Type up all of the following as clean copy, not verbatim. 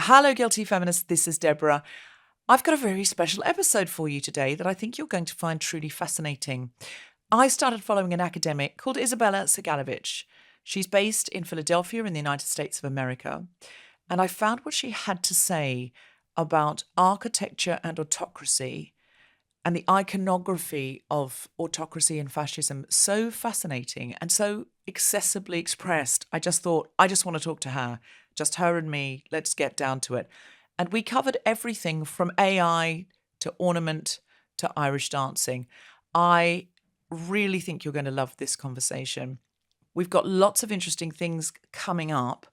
Hello, Guilty Feminist. This is Deborah. I've got a very special episode for you today that I think you're going to find truly fascinating. I started following an academic called Isabella Segalovich. She's based in Philadelphia in the United States of America. And I found what she had to say about architecture and autocracy and the iconography of autocracy and fascism so fascinating and so accessibly expressed. I just thought, I just want to talk to her, just her and me. Let's get down to it. And we covered everything from AI to ornament to Irish dancing. I really think you're going to love this conversation. We've got lots of interesting things coming up.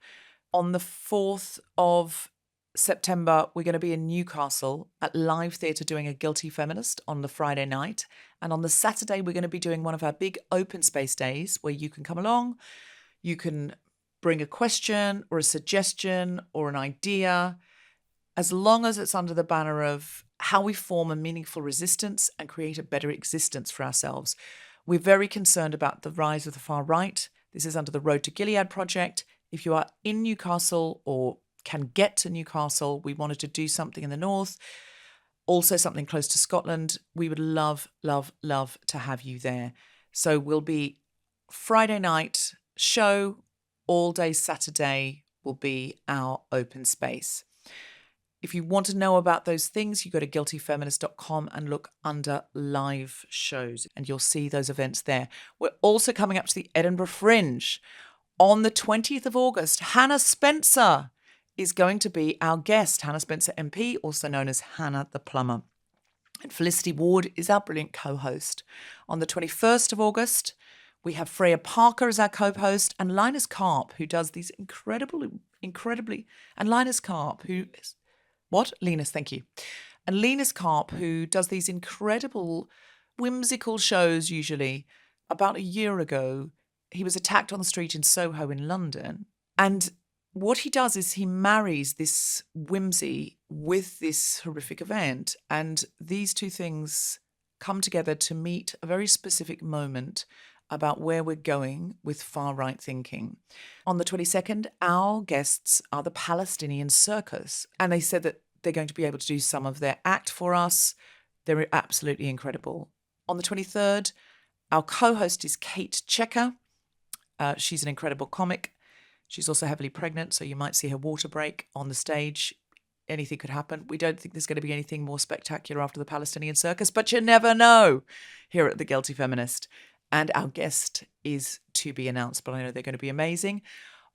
On the 4th of September, we're going to be in Newcastle at Live Theatre doing a Guilty Feminist on the Friday night. And on the Saturday, we're going to be doing one of our big open space days where you can come along, you can bring a question or a suggestion or an idea, as long as it's under the banner of how we form a meaningful resistance and create a better existence for ourselves. We're very concerned about the rise of the far right. This is under the Road to Gilead project. If you are in Newcastle or can get to Newcastle, we wanted to do something in the north, also something close to Scotland. We would love, love, love to have you there. So we'll be Friday night show, all day Saturday will be our open space. If you want to know about those things, you go to guiltyfeminist.com and look under live shows and you'll see those events there. We're also coming up to the Edinburgh Fringe. On the 20th of August, Hannah Spencer is going to be our guest. Hannah Spencer MP, also known as Hannah the Plumber. And Felicity Ward is our brilliant co-host. On the 21st of August, we have Freya Parker as our co-host and Linus Karp, who does these incredibly, and Linus Karp, who is, what? Linus, thank you. And Linus Karp, who does these incredible, whimsical shows usually. About a year ago, he was attacked on the street in Soho in London. And what he does is he marries this whimsy with this horrific event. And these two things come together to meet a very specific moment about where we're going with far-right thinking. On the 22nd, our guests are the Palestinian Circus. And they said that they're going to be able to do some of their act for us. They're absolutely incredible. On the 23rd, our co-host is Kate Checker. She's an incredible comic. She's also heavily pregnant, so you might see her water break on the stage. Anything could happen. We don't think there's going to be anything more spectacular after the Palestinian Circus, but you never know here at The Guilty Feminist. And our guest is to be announced, but I know they're going to be amazing.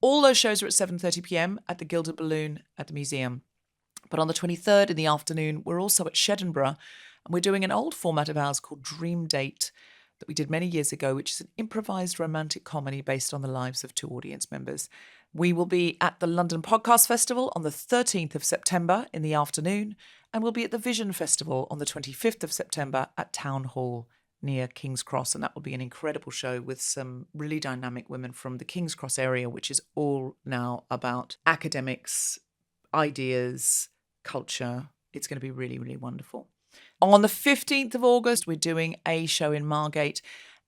All those shows are at 7:30 p.m. at the Gilded Balloon at the museum. But on the 23rd in the afternoon, we're also at Sheddenborough, and we're doing an old format of ours called Dream Date that we did many years ago, which is an improvised romantic comedy based on the lives of two audience members. We will be at the London Podcast Festival on the 13th of September in the afternoon, and we'll be at the Vision Festival on the 25th of September at Town Hall near King's Cross, and that will be an incredible show with some really dynamic women from the King's Cross area, which is all now about academics, ideas, culture. It's going to be really, really wonderful. On the 15th of August, we're doing a show in Margate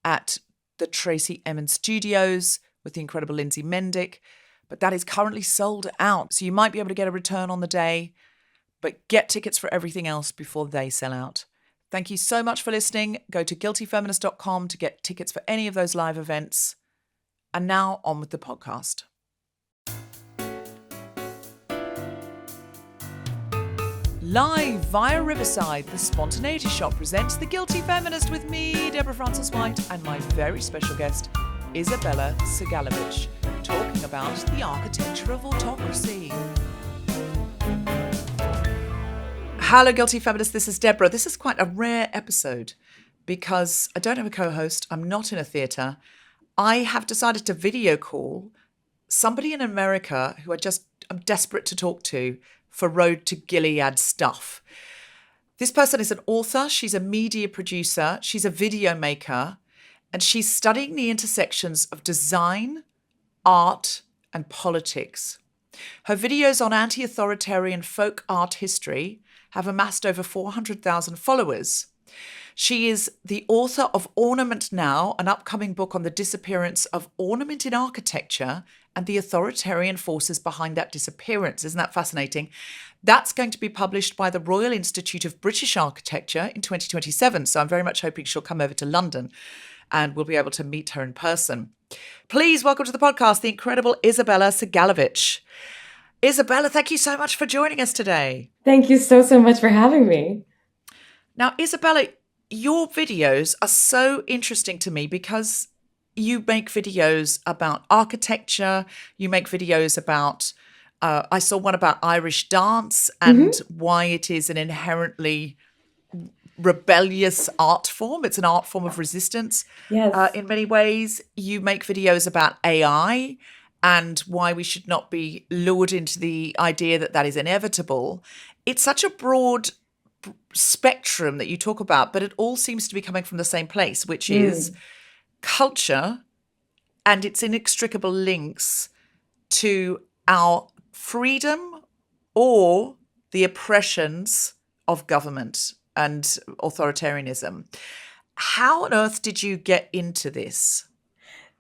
at the Tracy Emin Studios with the incredible Lindsay Mendick, but that is currently sold out. So you might be able to get a return on the day, but get tickets for everything else before they sell out. Thank you so much for listening. Go to guiltyfeminist.com to get tickets for any of those live events. And now on with the podcast. Live via Riverside, the Spontaneity Shop presents The Guilty Feminist with me, Deborah Frances-White, and my very special guest, Isabella Segalovich, talking about the architecture of autocracy. Hello, Guilty Feminist. This is Deborah. This is quite a rare episode because I don't have a co-host. I'm not in a theatre. I have decided to video call somebody in America who I'm desperate to talk to for Road to Gilead stuff. This person is an author. She's a media producer. She's a video maker. And she's studying the intersections of design, art, and politics. Her videos on anti-authoritarian folk art history have amassed over 400,000 followers. She is the author of Ornament Now, an upcoming book on the disappearance of ornament in architecture and the authoritarian forces behind that disappearance. Isn't that fascinating? That's going to be published by the Royal Institute of British Architecture in 2027. So I'm very much hoping she'll come over to London and we'll be able to meet her in person. Please welcome to the podcast the incredible Isabella Segalovich. Isabella, thank you so much for joining us today. Thank you so much for having me. Now, Isabella, your videos are so interesting to me because you make videos about architecture, you make videos about, I saw one about Irish dance and why it is an inherently rebellious art form. It's an art form of resistance. Yes. In many ways. You make videos about AI and why we should not be lured into the idea that that is inevitable. It's such a broad spectrum that you talk about, but it all seems to be coming from the same place, which is culture and its inextricable links to our freedom or the oppressions of government and authoritarianism. How on earth did you get into this?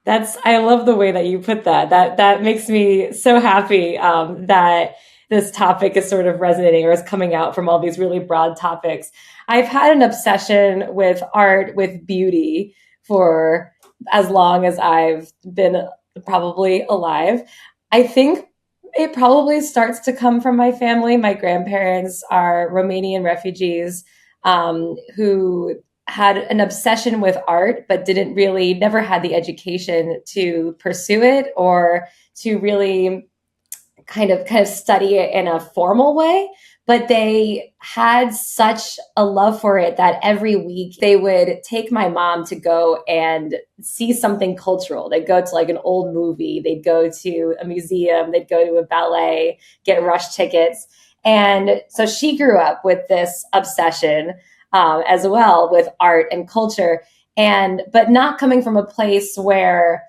I love the way that you put that. That makes me so happy that this topic is sort of resonating or is coming out from all these really broad topics. I've had an obsession with art, with beauty for as long as I've been probably alive. I think it probably starts to come from my family. My grandparents are Romanian refugees who had an obsession with art, but never had the education to pursue it or to really kind of study it in a formal way. But they had such a love for it that every week they would take my mom to go and see something cultural. They'd go to like an old movie, they'd go to a museum, they'd go to a ballet, get rush tickets. And so she grew up with this obsession as well with art and culture, but not coming from a place where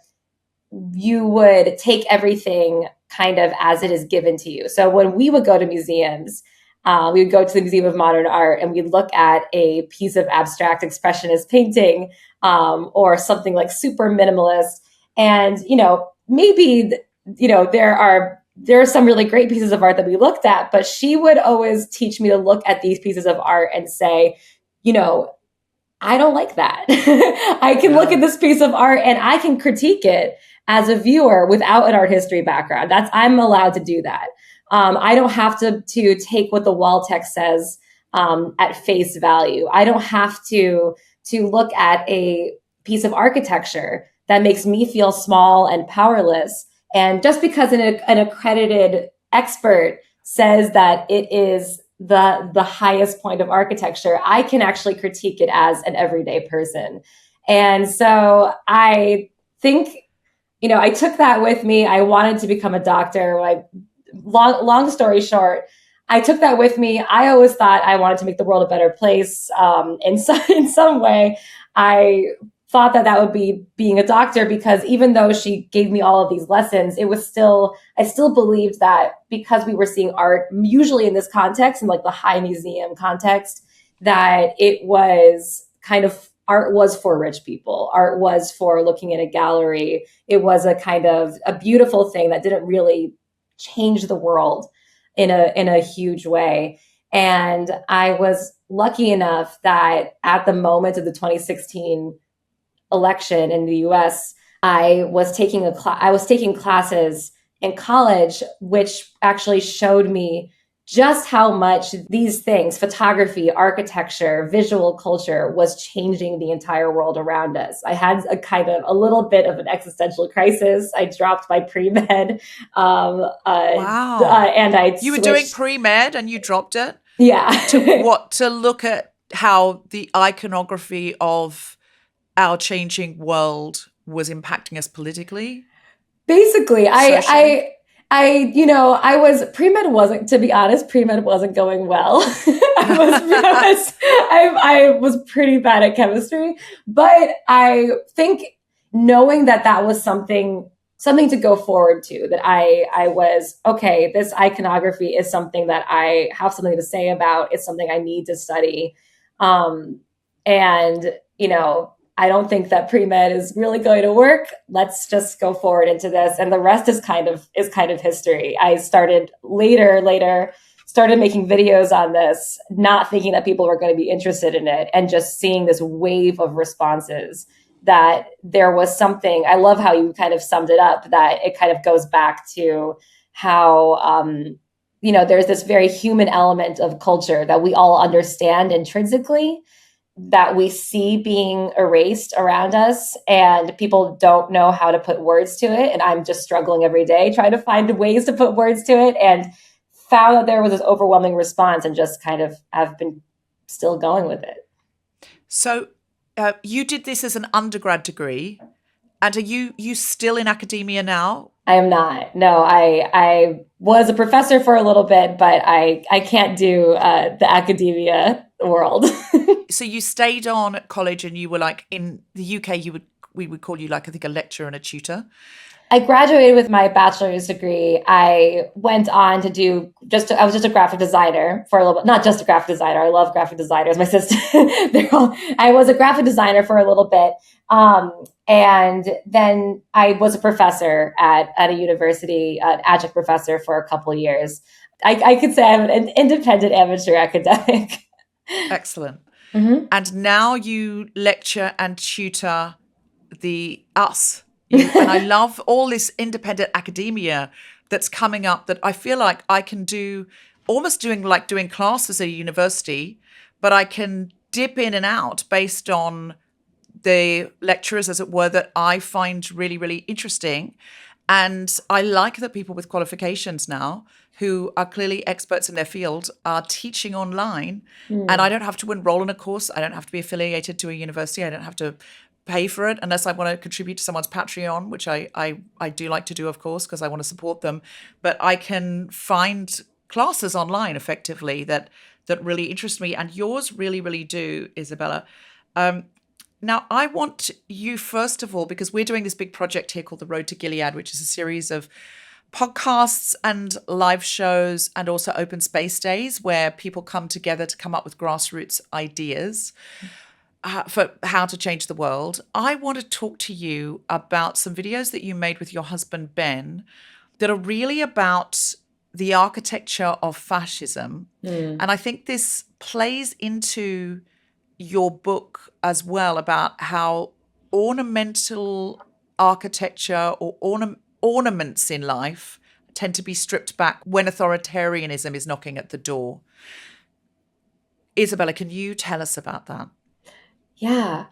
you would take everything kind of as it is given to you. So when we would go to museums, we would go to the Museum of Modern Art and we'd look at a piece of abstract expressionist painting or something like super minimalist. And, maybe, there are some really great pieces of art that we looked at, but she would always teach me to look at these pieces of art and say, I don't like that. I can look at this piece of art and I can critique it as a viewer without an art history background. I'm allowed to do that. I don't have to take what the wall text says at face value. I don't have to look at a piece of architecture that makes me feel small and powerless. And just because an accredited expert says that it is the highest point of architecture, I can actually critique it as an everyday person. And so I think, I took that with me. I wanted to become a doctor. Long story short, I took that with me. I always thought I wanted to make the world a better place. In some way, I thought that would be being a doctor, because even though she gave me all of these lessons, I still believed that because we were seeing art, usually in this context, in like the high museum context, that it was kind of, art was for rich people. Art was for looking at a gallery. It was a kind of a beautiful thing that didn't really change the world in a huge way. And I was lucky enough that at the moment of the 2016 election in the US, I was taking classes in college, which actually showed me just how much these things, photography, architecture, visual culture, was changing the entire world around us. I had a little bit of an existential crisis. I dropped my pre-med. Wow. And you were doing pre-med and you dropped it? Yeah. To look at how the iconography of our changing world was impacting us politically? Basically, pre-med wasn't going well. I was pretty bad at chemistry, but I think knowing that was something to go forward to, that I was, okay, this iconography is something that I have something to say about. It's something I need to study. And, I don't think that pre-med is really going to work. Let's just go forward into this. And the rest is kind of history. I started started making videos on this, not thinking that people were going to be interested in it, and just seeing this wave of responses, that there was something. I love how you kind of summed it up, that it kind of goes back to how, there's this very human element of culture that we all understand intrinsically, that we see being erased around us, and people don't know how to put words to it. And I'm just struggling every day trying to find ways to put words to it, and found that there was this overwhelming response, and just kind of have been still going with it. So you did this as an undergrad degree, and are you still in academia now? I am not. No, I was a professor for a little bit, but I can't do the academia world. So you stayed on at college, and you were like, in the UK, we would call you like, I think, a lecturer and a tutor. I graduated with my bachelor's degree. I went on to I was just a graphic designer for a little bit, not just a graphic designer. I love graphic designers. My sister, I was a graphic designer for a little bit. And then I was a professor at a university, an adjunct professor for a couple of years. I could say I'm an independent amateur academic. Excellent. Mm-hmm. And now you lecture and tutor us. And I love all this independent academia that's coming up, that I feel like I can do, almost doing classes at a university, but I can dip in and out based on the lecturers, as it were, that I find really, really interesting. And I like that people with qualifications now, who are clearly experts in their field, are teaching online. And I don't have to enroll in a course. I don't have to be affiliated to a university. I don't have to pay for it unless I want to contribute to someone's Patreon, which I do like to do, of course, because I want to support them. But I can find classes online effectively that really interest me. And yours really, really do, Isabella. Now, I want you, first of all, because we're doing this big project here called The Road to Gilead, which is a series of podcasts and live shows and also open space days where people come together to come up with grassroots ideas for how to change the world. I want to talk to you about some videos that you made with your husband, Ben, that are really about the architecture of fascism. And I think this plays into your book as well, about how ornamental architecture or ornaments in life tend to be stripped back when authoritarianism is knocking at the door. Isabella, can you tell us about that? Yeah,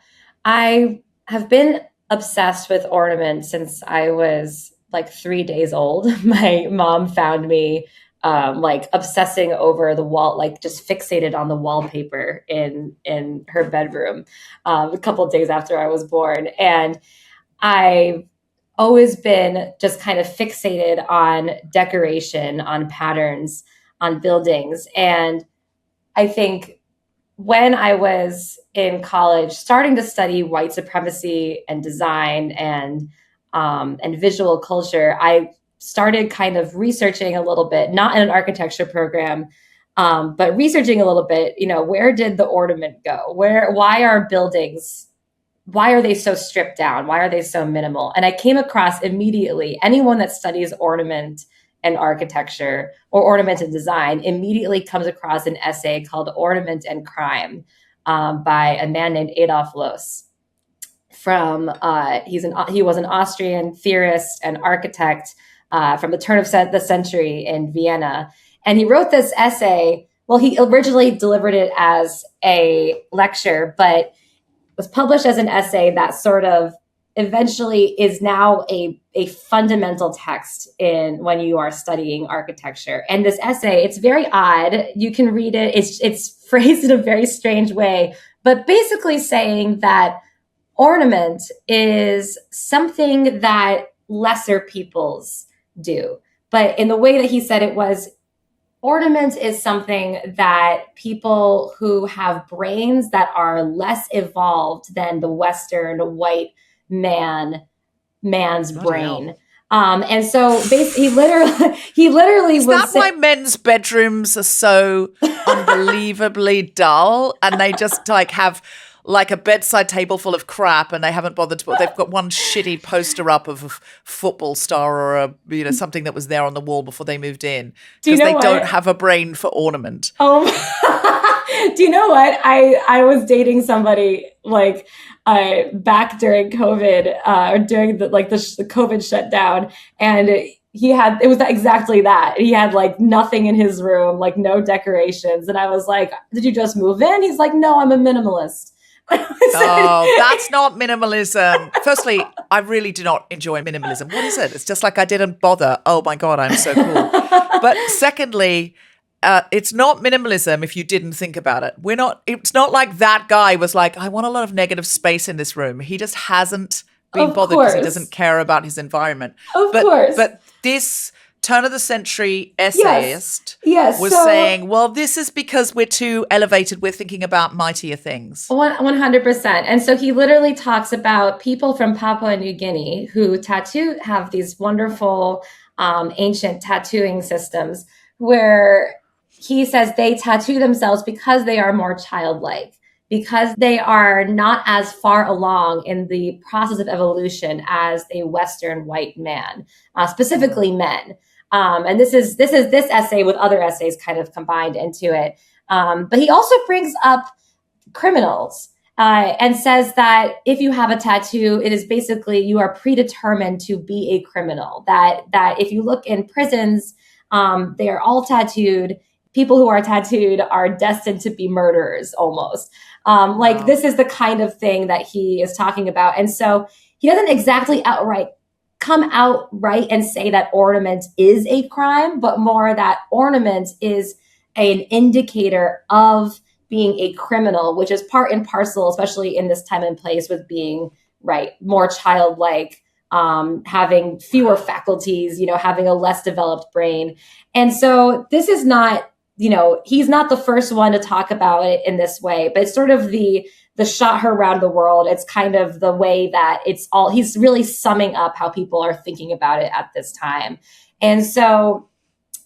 I have been obsessed with ornaments since I was like 3 days old. My mom found me obsessing over the wall, like just fixated on the wallpaper in her bedroom a couple of days after I was born. And I've always been just kind of fixated on decoration, on patterns, on buildings. And I think when I was in college, starting to study white supremacy and design and visual culture, I started kind of researching a little bit, not in an architecture program, but researching a little bit, where did the ornament go? Why are buildings, why are they so stripped down? Why are they so minimal? And I came across immediately, anyone that studies ornament and architecture or ornament and design immediately comes across an essay called Ornament and Crime by a man named Adolf Loos. He was an Austrian theorist and architect from the turn of the century in Vienna. And he wrote this essay. Well, he originally delivered it as a lecture, but was published as an essay that sort of eventually is now a fundamental text when you are studying architecture. And this essay, it's very odd. You can read it. It's phrased in a very strange way, but basically saying that ornament is something that lesser peoples do. But in the way that he said it was, ornament is something that people who have brains that are less evolved than the Western white man's brain. And so basically, he literally is that why men's bedrooms are so unbelievably dull, and they just like have like a bedside table full of crap, and they haven't bothered to put, they've got one shitty poster up of a football star or something that was there on the wall before they moved in, because they don't have a brain for ornament. Oh, do you know what? I was dating somebody like back during COVID or during the COVID shutdown, and it was exactly that. He had like nothing in his room, like no decorations. And I was like, did you just move in? He's like, no, I'm a minimalist. Oh, that's not minimalism. Firstly, I really do not enjoy minimalism. What is it? It's just like I didn't bother. Oh my God, I'm so cool. But secondly, it's not minimalism if you didn't think about it. It's not like that guy was like, I want a lot of negative space in this room. He just hasn't been bothered because he doesn't care about his environment. Of course. But this turn of the century essayist was saying, well, this is because we're too elevated. We're thinking about mightier things. 100%. And so he literally talks about people from Papua New Guinea who have these wonderful ancient tattooing systems where he says they tattoo themselves because they are more childlike, because they are not as far along in the process of evolution as a Western white man, specifically men. And this essay with other essays kind of combined into it. But he also brings up criminals and says that if you have a tattoo, it is basically you are predetermined to be a criminal. That if you look in prisons, they are all tattooed. People who are tattooed are destined to be murderers almost. Wow. This is the kind of thing that he is talking about. And so he doesn't exactly come outright and say that ornament is a crime, but more that ornament is an indicator of being a criminal, which is part and parcel, especially in this time and place, with being more childlike, having fewer faculties, having a less developed brain. And so this is not, he's not the first one to talk about it in this way, but it's sort of the shot her around the world. It's kind of the way that he's really summing up how people are thinking about it at this time. And so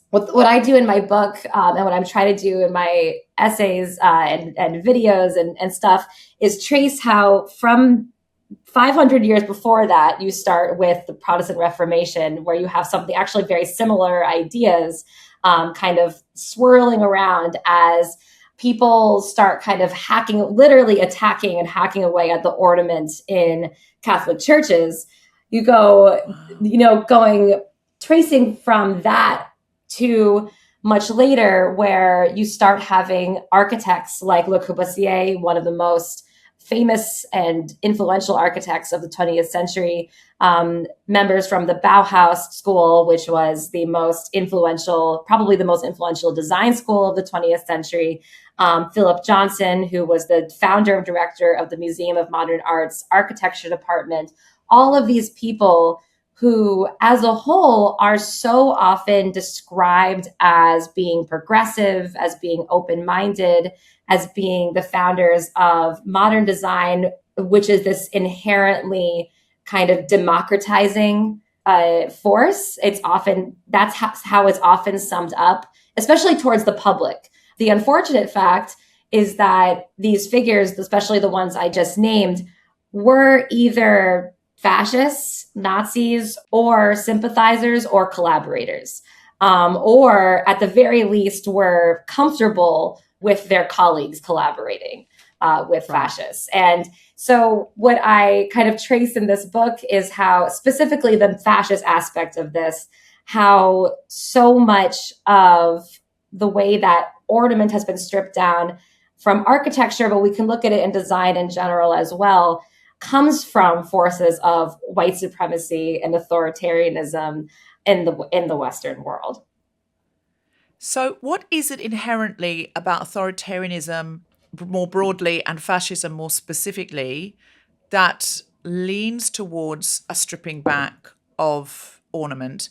what I do in my book and what I'm trying to do in my essays and videos and stuff is trace how from 500 years before that, you start with the Protestant Reformation, where you have something actually very similar ideas kind of swirling around as people start kind of literally attacking and hacking away at the ornaments in Catholic churches. You go, tracing from that to much later, where you start having architects like Le Corbusier, one of the most famous and influential architects of the 20th century, members from the Bauhaus school, which was probably the most influential design school of the 20th century. Philip Johnson, who was the founder and director of the Museum of Modern Art's architecture department. All of these people who, as a whole, are so often described as being progressive, as being open-minded, as being the founders of modern design, which is this inherently kind of democratizing force. That's how it's often summed up, especially towards the public. The unfortunate fact is that these figures, especially the ones I just named, were either fascists, Nazis, or sympathizers or collaborators, or at the very least were comfortable with their colleagues collaborating with fascists. And so what I kind of trace in this book is how specifically the fascist aspect of this, how so much of the way that ornament has been stripped down from architecture, but we can look at it in design in general as well, comes from forces of white supremacy and authoritarianism in the Western world. So what is it inherently about authoritarianism more broadly and fascism more specifically that leans towards a stripping back of ornament?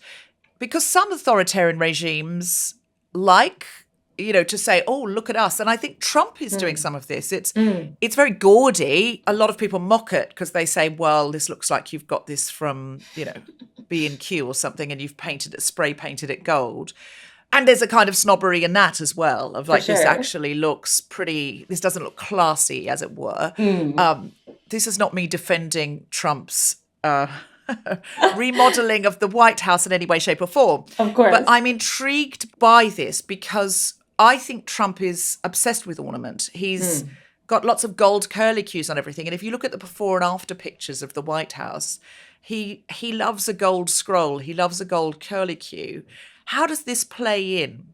Because some authoritarian regimes to say, oh, look at us. And I think Trump is doing some of this. It's very gaudy. A lot of people mock it because they say, well, this looks like you've got this from, B&Q or something and you've spray painted it gold. And there's a kind of snobbery in that as well, of like, this sure. actually looks pretty, this doesn't look classy, as it were. This is not me defending Trump's remodeling of the White House in any way, shape or form. Of course. But I'm intrigued by this because I think Trump is obsessed with ornament. He's got lots of gold curlicues on everything. And if you look at the before and after pictures of the White House, he loves a gold scroll. He loves a gold curlicue. How does this play in?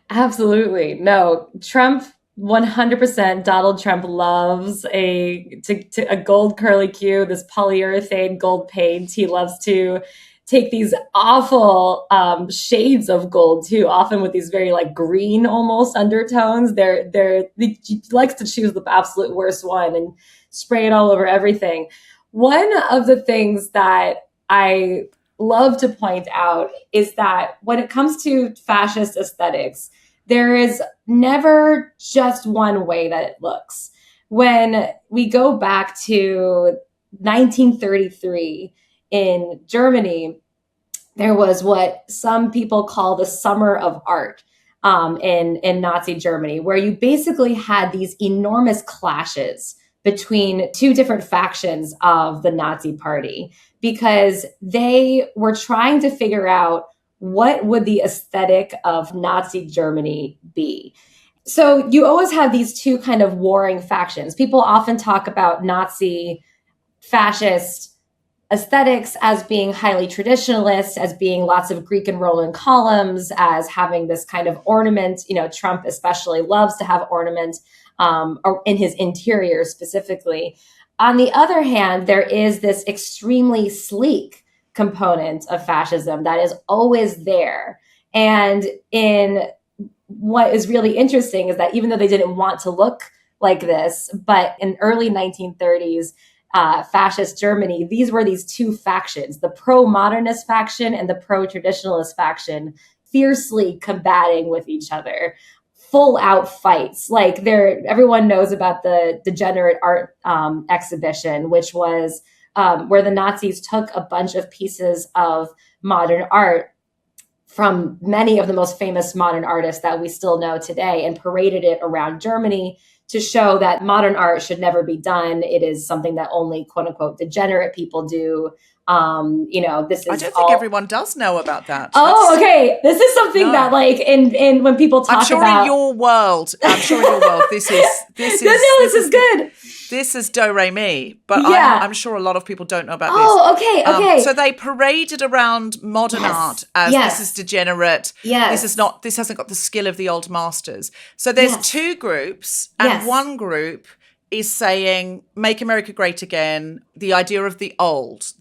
Absolutely. No, Trump, 100%. Donald Trump loves a gold curlicue, this polyurethane gold paint. He loves to take these awful shades of gold too, often with these very like green almost undertones. He likes to choose the absolute worst one and spray it all over everything. One of the things that I love to point out is that when it comes to fascist aesthetics, there is never just one way that it looks. When we go back to 1933 in Germany, there was what some people call the Summer of Art in Nazi Germany, where you basically had these enormous clashes between two different factions of the Nazi Party, because they were trying to figure out what would the aesthetic of Nazi Germany be. So you always have these two kind of warring factions. People often talk about Nazi fascist aesthetics as being highly traditionalist, as being lots of Greek and Roman columns, as having this kind of ornament. You know, Trump especially loves to have ornament in his interior specifically. On the other hand, there is this extremely sleek component of fascism that is always there. And in what is really interesting is that even though they didn't want to look like this, but in early 1930s, fascist Germany, these were these two factions, the pro-modernist faction and the pro-traditionalist faction, fiercely combating with each other. Full out fights. Like everyone knows about the Degenerate Art exhibition, which was where the Nazis took a bunch of pieces of modern art from many of the most famous modern artists that we still know today and paraded it around Germany to show that modern art should never be done. It is something that only quote unquote degenerate people do. This is I don't think everyone does know about that. Oh, okay. This is something that like in when people talk about. In your world, this is good. This is do re mi, but I'm sure a lot of people don't know about this. Oh, okay. So they paraded around modern art as this is degenerate. Yes. This hasn't got the skill of the old masters. So there's two groups, and one group is saying, make America great again, the idea of the old,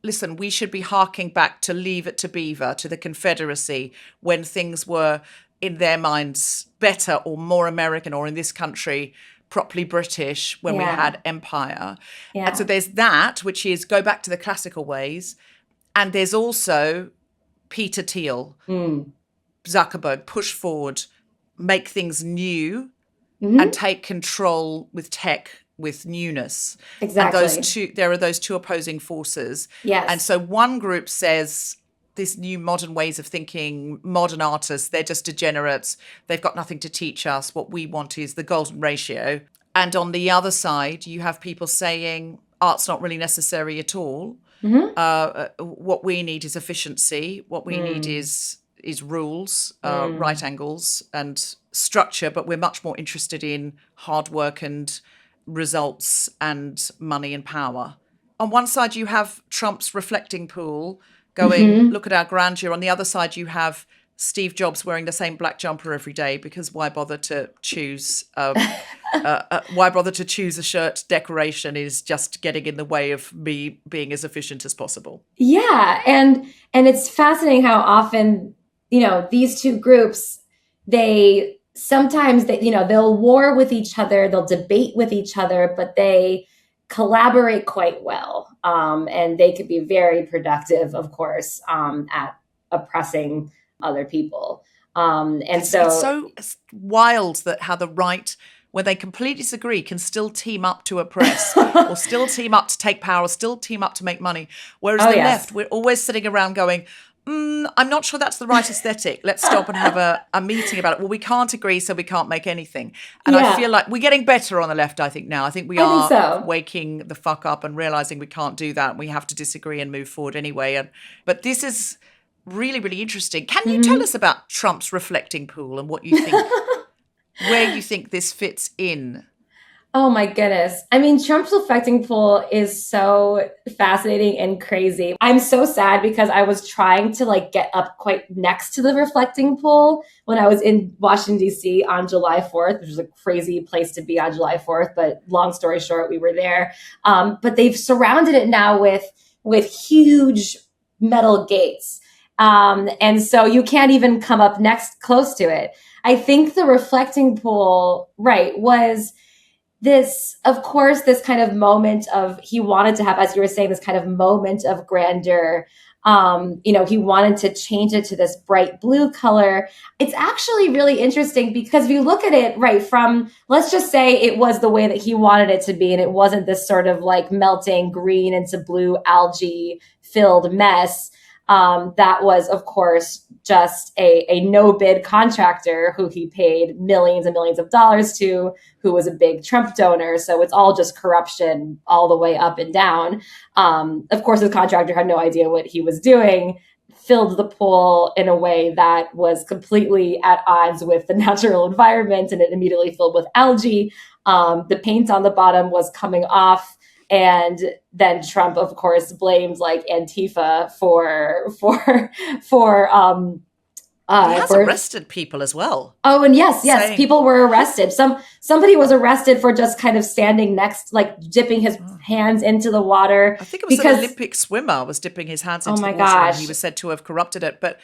listen, we should be harking back to Leave It to Beaver, to the Confederacy, when things were, in their minds, better or more American, or in this country, properly British, when we had empire. Yeah. And so there's that, which is go back to the classical ways. And there's also Peter Thiel, Zuckerberg, push forward, make things new, and take control with tech, with newness. Exactly. And there are those two opposing forces. Yes. And so one group says this new modern ways of thinking, modern artists, they're just degenerates. They've got nothing to teach us. What we want is the golden ratio. And on the other side, you have people saying art's not really necessary at all. What we need is efficiency. What we need is rules, right angles and structure, but we're much more interested in hard work and results and money and power. On one side, you have Trump's reflecting pool going, look at our grandeur. On the other side, you have Steve Jobs wearing the same black jumper every day, because why bother to choose a shirt decoration is just getting in the way of me being as efficient as possible. Yeah. And it's fascinating how often, these two groups, they'll war with each other, they'll debate with each other, but they collaborate quite well. And they could be very productive, of course, at oppressing other people. It's so wild that how the right, when they completely disagree, can still team up to oppress, or still team up to take power, or still team up to make money. Whereas left, we're always sitting around going, I'm not sure that's the right aesthetic. Let's stop and have a meeting about it. Well, we can't agree, so we can't make anything. And I feel like we're getting better on the left, I think, now. I think we are waking the fuck up and realizing we can't do that. We have to disagree and move forward anyway. But this is really, really interesting. Can you tell us about Trump's reflecting pool and what you think, where you think this fits in? Oh my goodness. I mean, Trump's reflecting pool is so fascinating and crazy. I'm so sad because I was trying to get up quite next to the reflecting pool when I was in Washington, D.C. on July 4th, which was a crazy place to be on July 4th. But long story short, we were there. But they've surrounded it now with huge metal gates. And so you can't even come up close to it. I think the reflecting pool, was this, of course, this kind of moment of, he wanted to have, as you were saying, this kind of moment of grandeur. He wanted to change it to this bright blue color. It's actually really interesting because if you look at it, from, let's just say it was the way that he wanted it to be, and it wasn't this sort of melting green into blue algae filled mess. That was, of course, just a no-bid contractor who he paid millions and millions of dollars to, who was a big Trump donor. So it's all just corruption all the way up and down. Of course, the contractor had no idea what he was doing, filled the pool in a way that was completely at odds with the natural environment, and it immediately filled with algae. The paint on the bottom was coming off. And then Trump, of course, blamed Antifa he has arrested people as well. Oh, and yes, people were arrested. Somebody was arrested for just kind of standing next, dipping his hands into the water. I think it was an Olympic swimmer was dipping his hands into the water. And he was said to have corrupted it. But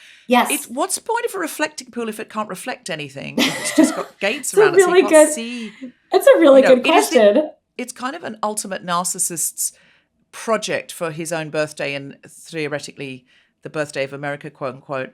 what's the point of a reflecting pool if it can't reflect anything? It's just got gates around it, so you can't see. It's a really good question. It's kind of an ultimate narcissist's project for his own birthday and theoretically the birthday of America, quote unquote,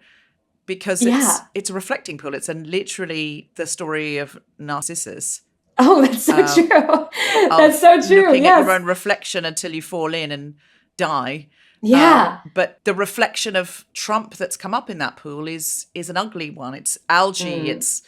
because it's a reflecting pool. It's literally the story of Narcissus. Oh, that's so true. That's so true. Looking at your own reflection until you fall in and die. Yeah. But the reflection of Trump that's come up in that pool is an ugly one. It's algae. It's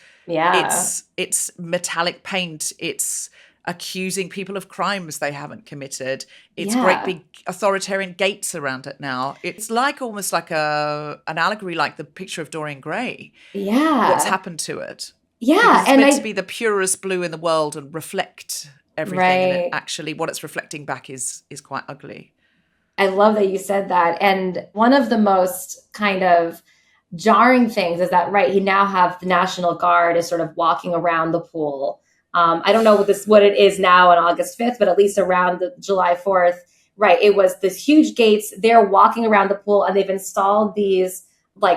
metallic paint. It's accusing people of crimes they haven't committed. It's great big authoritarian gates around it now. It's almost like an allegory, like the picture of Dorian Gray. Yeah. What's happened to it. Yeah. Because it's meant to be the purest blue in the world and reflect everything. Right. And it actually, what it's reflecting back is quite ugly. I love that you said that. And one of the most kind of jarring things is that, you now have the National Guard is sort of walking around the pool. I don't know what it is now on August 5th, but at least around the July 4th, it was this huge gates. They're walking around the pool and they've installed these motor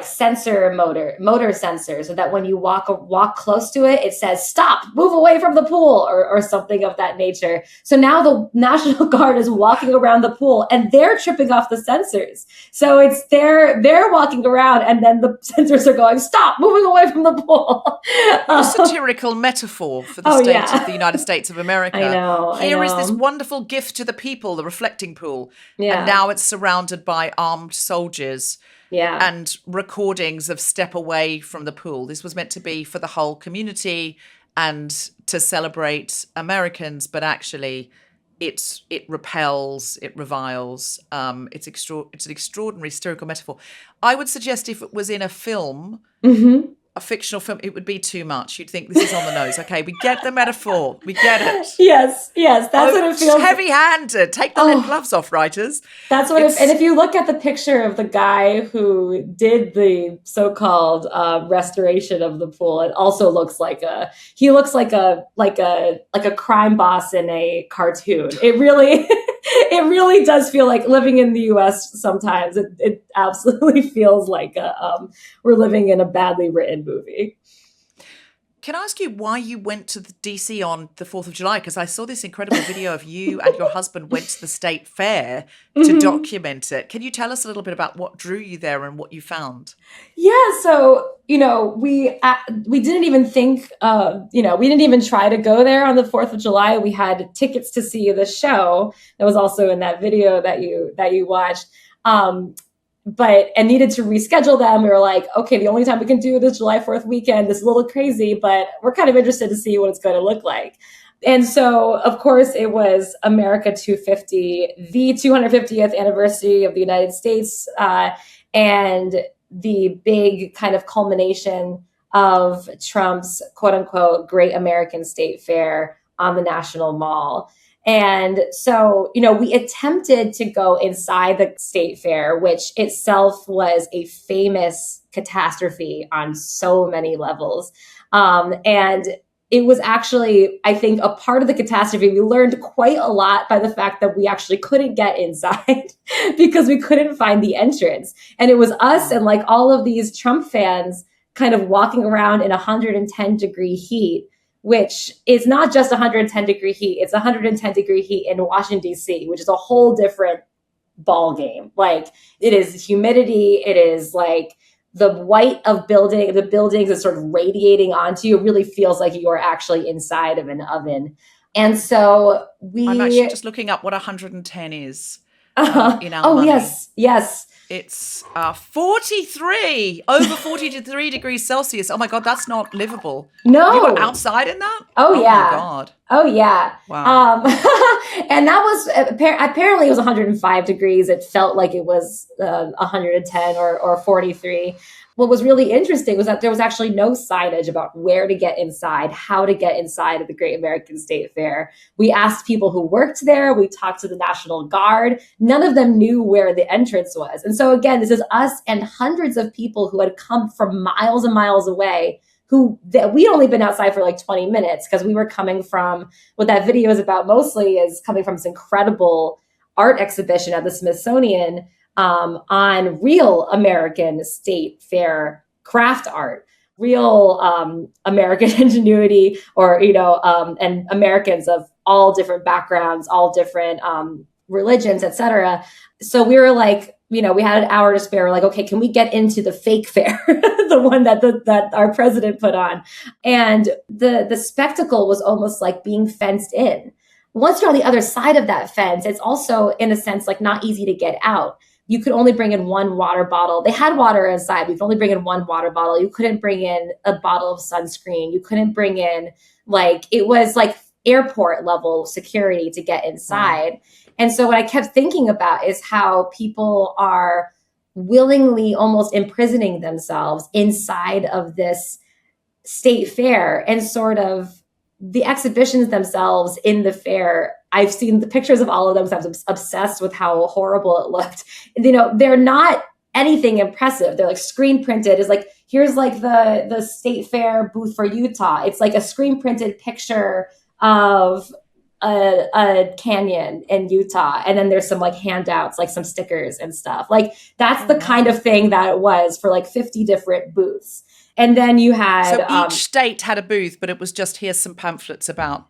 sensors, so that when you walk close to it, it says, stop, move away from the pool, or something of that nature. So now the National Guard is walking around the pool and they're tripping off the sensors. So it's they're walking around and then the sensors are going, stop, moving away from the pool. A satirical metaphor for the state of the United States of America. I know. Here is this wonderful gift to the people, the reflecting pool. Yeah. And now it's surrounded by armed soldiers. Yeah. And recordings of Step Away from the Pool. This was meant to be for the whole community and to celebrate Americans, but actually it repels, it reviles. It's an extraordinary satirical metaphor. I would suggest if it was in a film, a fictional film, it would be too much. You'd think this is on the nose. Okay, we get the metaphor. We get it. Yes, that's what it feels. Heavy-handed. Take the lead gloves off, writers. That's what and if you look at the picture of the guy who did the so-called restoration of the pool, it also looks like a crime boss in a cartoon. It really does feel like living in the U.S. sometimes. It absolutely feels like we're living in a badly written movie. Can I ask you why you went to the DC on the 4th of July? Because I saw this incredible video of you and your husband went to the state fair to document it. Can you tell us a little bit about what drew you there and what you found? Yeah, so, we didn't even think, we didn't even try to go there on the 4th of July. We had tickets to see the show that was also in that video that you watched. and needed to reschedule them. We were like, okay, the only time we can do this July 4th weekend. This is a little crazy, but we're kind of interested to see what it's going to look like. And so, of course, it was America 250, the 250th anniversary of the United States, and the big kind of culmination of Trump's quote unquote Great American State Fair on the National Mall. And so, we attempted to go inside the state fair, which itself was a famous catastrophe on so many levels. And it was actually, I think, a part of the catastrophe. We learned quite a lot by the fact that we actually couldn't get inside because we couldn't find the entrance. And it was us and like all of these Trump fans kind of walking around in 110-degree heat, which is not just 110-degree heat. It's 110-degree heat in Washington, D.C., which is a whole different ball game. Like, it is humidity. It is like the white of the buildings is sort of radiating onto you. It really feels like you are actually inside of an oven. And so I'm actually just looking up what 110 is in our money. Yes. It's 43, over 43 degrees Celsius. Oh my God, that's not livable. No. You were outside in that? Oh yeah. Oh my God. Oh yeah. Wow. And that was, apparently it was 105 degrees. It felt like it was 110 or 43. What was really interesting was that there was actually no signage about where to get inside, how to get inside of the Great American State Fair. We asked people who worked there. We talked to the National Guard. None of them knew where the entrance was. And so again, this is us and hundreds of people who had come from miles and miles away, we'd only been outside for like 20 minutes because we were coming from, what that video is about mostly is coming from this incredible art exhibition at the Smithsonian on real American State Fair craft art, real American ingenuity, and Americans of all different backgrounds, all different religions, etc. So we were like, we had an hour to spare. We're like, okay, can we get into the fake fair, the one that our president put on? And the spectacle was almost like being fenced in. Once you're on the other side of that fence, it's also, in a sense, like not easy to get out. You could only bring in one water bottle. They had water inside. You could only bring in one water bottle. You couldn't bring in a bottle of sunscreen. You couldn't bring in, it was like airport level security to get inside. Wow. And so what I kept thinking about is how people are willingly almost imprisoning themselves inside of this state fair, and sort of the exhibitions themselves in the fair. I've seen the pictures of all of them because I was obsessed with how horrible it looked. They're not anything impressive. They're like screen printed. It's like, here's like the state fair booth for Utah. It's like a screen printed picture of a canyon in Utah. And then there's some like handouts, like some stickers and stuff. Like that's the kind of thing that it was for like 50 different booths. And then you had... So each state had a booth, but it was just, here's some pamphlets about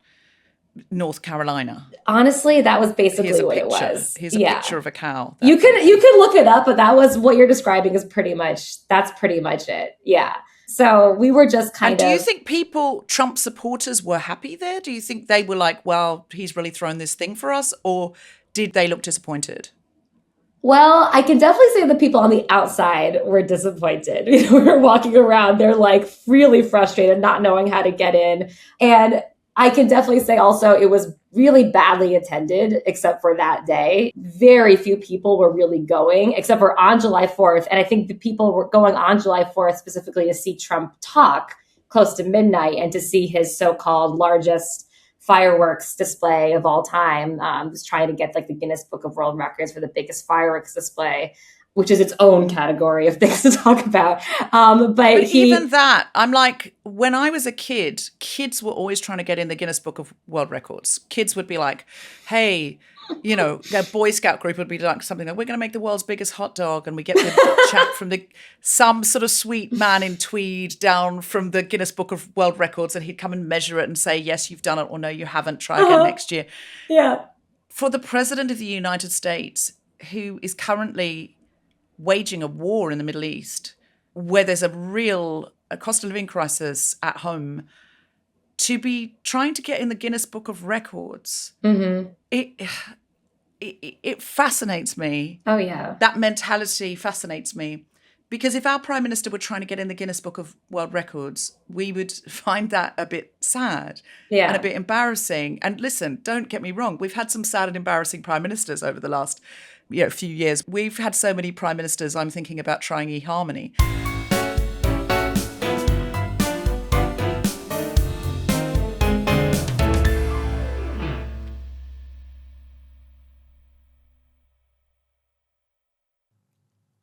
North Carolina. Honestly, that was basically what it was. Here's a picture of a cow. You could look it up, but that was what you're describing is pretty much it. Yeah. So we were just kind of... And do you think Trump supporters were happy there? Do you think they were like, well, he's really thrown this thing for us? Or did they look disappointed? Well, I can definitely say the people on the outside were disappointed. We were walking around, they're like really frustrated, not knowing how to get in. And I can definitely say also it was really badly attended, except for that day. Very few people were really going, except for on July 4th. And I think the people were going on July 4th specifically to see Trump talk close to midnight and to see his so-called largest fireworks display of all time. Was trying to get like the Guinness Book of World Records for the biggest fireworks display, which is its own category of things to talk about. But even that, I'm like, when I was a kid, kids were always trying to get in the Guinness Book of World Records. Kids would be like, hey, their Boy Scout group would be like something like, we're going to make the world's biggest hot dog. And we get the chap from some sort of sweet man in tweed down from the Guinness Book of World Records, and he'd come and measure it and say, yes, you've done it, or no, you haven't, try again next year. Yeah. For the president of the United States, who is currently waging a war in the Middle East, where there's a real cost of living crisis at home, to be trying to get in the Guinness Book of Records, it fascinates me. Oh, yeah. That mentality fascinates me. Because if our Prime Minister were trying to get in the Guinness Book of World Records, we would find that a bit sad and a bit embarrassing. And listen, don't get me wrong. We've had some sad and embarrassing Prime Ministers over the last few years. We've had so many Prime Ministers, I'm thinking about trying eHarmony.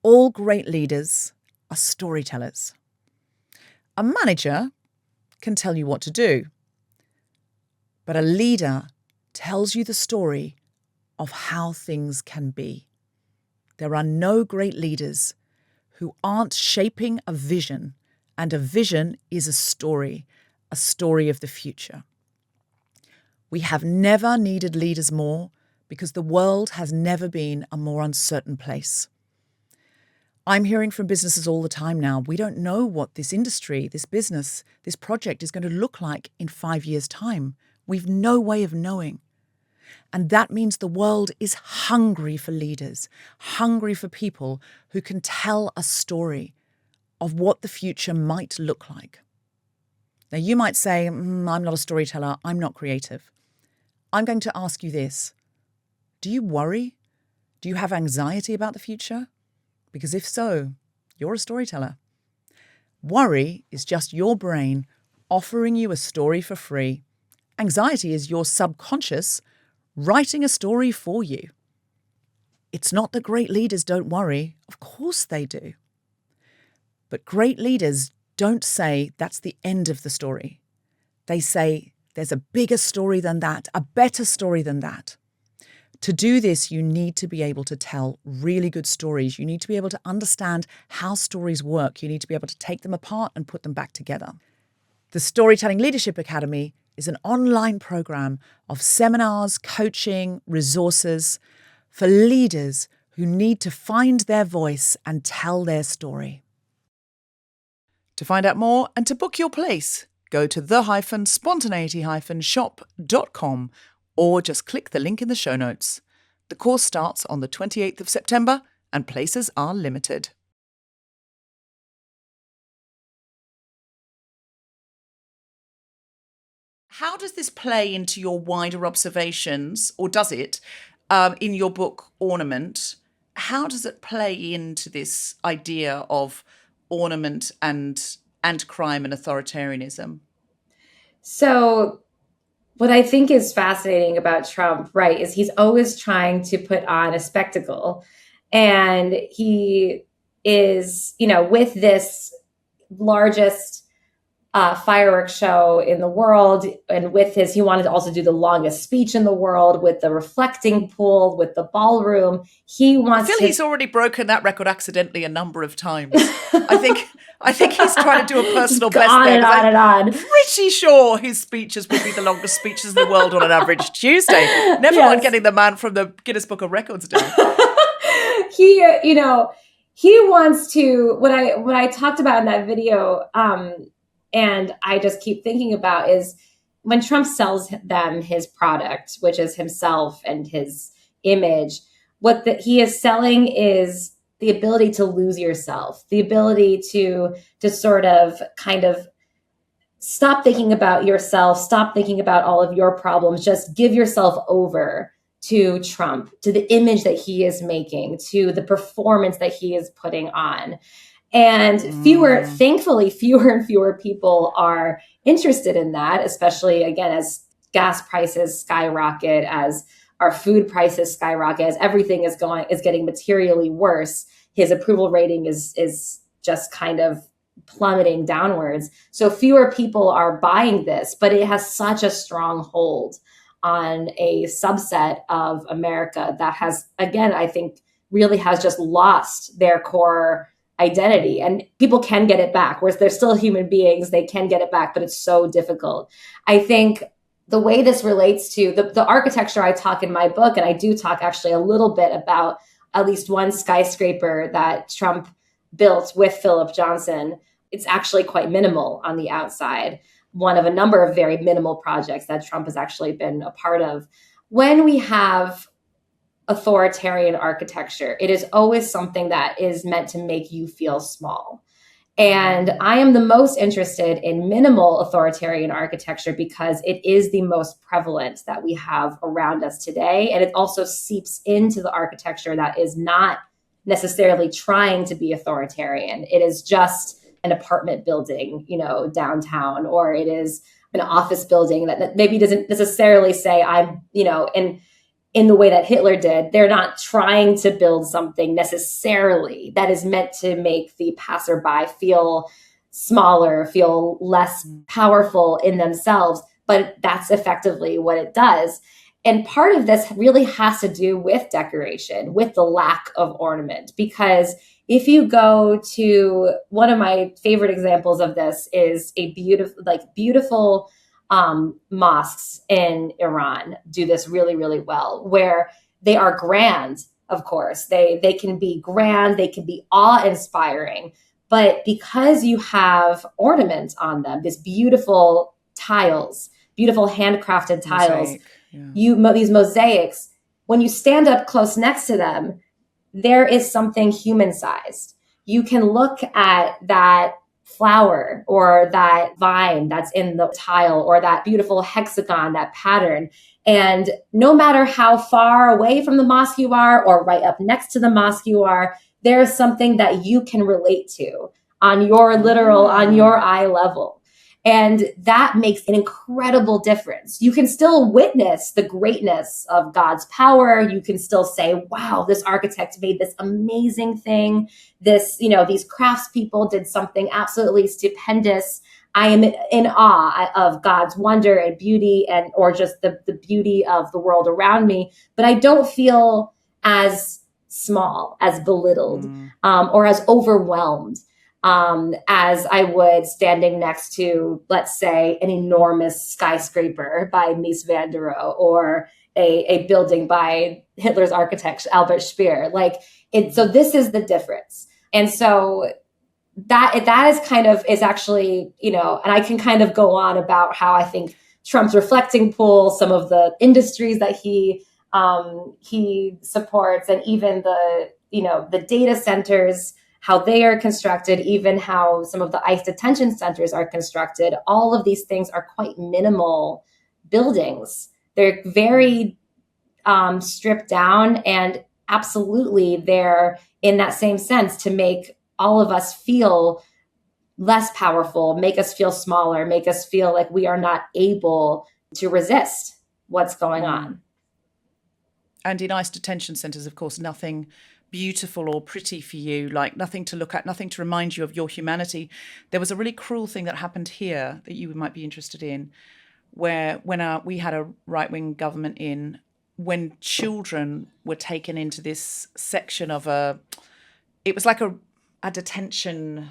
All great leaders are storytellers. A manager can tell you what to do, but a leader tells you the story of how things can be. There are no great leaders who aren't shaping a vision, and a vision is a story of the future. We have never needed leaders more because the world has never been a more uncertain place. I'm hearing from businesses all the time now, we don't know what this industry, this business, this project is going to look like in 5 years' time. We've no way of knowing. And that means the world is hungry for leaders, hungry for people who can tell a story of what the future might look like. Now, you might say, I'm not a storyteller, I'm not creative. I'm going to ask you this. Do you worry? Do you have anxiety about the future? Because if so, you're a storyteller. Worry is just your brain offering you a story for free. Anxiety is your subconscious writing a story for you. It's not that great leaders don't worry. Of course they do. But great leaders don't say that's the end of the story. They say there's a bigger story than that, a better story than that. To do this, you need to be able to tell really good stories. You need to be able to understand how stories work. You need to be able to take them apart and put them back together. The Storytelling Leadership Academy is an online program of seminars, coaching, resources for leaders who need to find their voice and tell their story. To find out more and to book your place, go to the-spontaneity-shop.com or just click the link in the show notes. The course starts on the 28th of September and places are limited. How does this play into your wider observations, or does it, in your book Ornament? How does it play into this idea of ornament and crime and authoritarianism? So what I think is fascinating about Trump, right, is he's always trying to put on a spectacle. And he is, with this largest fireworks show in the world, and he wanted to also do the longest speech in the world with the reflecting pool, with the ballroom. I feel he's already broken that record accidentally a number of times. I think he's trying to do a personal best on there. And on and on. Pretty sure his speeches would be the longest speeches in the world on an average Tuesday. Never mind getting the man from the Guinness Book of Records down. He wants to. What I talked about in that video, and I just keep thinking about, is when Trump sells them his product, which is himself and his image. What he is selling is the ability to lose yourself, the ability to sort of kind of stop thinking about yourself, stop thinking about all of your problems, just give yourself over to Trump, to the image that he is making, to the performance that he is putting on. And thankfully, fewer and fewer people are interested in that, especially, again, as gas prices skyrocket, as our food prices skyrocket, as everything is getting materially worse. His approval rating is just kind of plummeting downwards. So fewer people are buying this, but it has such a strong hold on a subset of America that has, again, I think really has just lost their core identity. And people can get it back, whereas they're still human beings, they can get it back, but it's so difficult. I think the way this relates to the architecture I talk in my book, and I do talk actually a little bit about at least one skyscraper that Trump built with Philip Johnson. It's actually quite minimal on the outside, one of a number of very minimal projects that Trump has actually been a part of. When we have authoritarian architecture, it is always something that is meant to make you feel small. And I am the most interested in minimal authoritarian architecture because it is the most prevalent that we have around us today. And it also seeps into the architecture that is not necessarily trying to be authoritarian. It is just an apartment building, downtown, or it is an office building that maybe doesn't necessarily say I'm, in the way that Hitler did. They're not trying to build something necessarily that is meant to make the passerby feel smaller, feel less powerful in themselves, but that's effectively what it does. And part of this really has to do with decoration, with the lack of ornament, because if you go to one of my favorite examples of this is a beautiful mosques in Iran do this really, really well, where they are grand, of course. They can be grand, they can be awe-inspiring, but because you have ornaments on them, this beautiful tiles, beautiful handcrafted tiles, these mosaics, when you stand up close next to them, there is something human-sized. You can look at that flower or that vine that's in the tile or that beautiful hexagon, that pattern. And no matter how far away from the mosque you are or right up next to the mosque you are, there's something that you can relate to on your on your eye level. And that makes an incredible difference. You can still witness the greatness of God's power. You can still say, wow, this architect made this amazing thing. These craftspeople did something absolutely stupendous. I am in awe of God's wonder and beauty or just the beauty of the world around me. But I don't feel as small, as belittled, or as overwhelmed as I would standing next to, let's say, an enormous skyscraper by Mies van der Rohe or a building by Hitler's architect, Albert Speer. So this is the difference. And so that is actually, and I can kind of go on about how I think Trump's reflecting pool, some of the industries that he supports, and even the data centers, how they are constructed, even how some of the ICE detention centers are constructed. All of these things are quite minimal buildings. They're very stripped down, and absolutely they're in that same sense to make all of us feel less powerful, make us feel smaller, make us feel like we are not able to resist what's going on. And in ICE detention centers, of course, nothing beautiful or pretty for you, like nothing to look at, nothing to remind you of your humanity. There was a really cruel thing that happened here that you might be interested in, where when we had a right-wing government when children were taken into this section of it was like a detention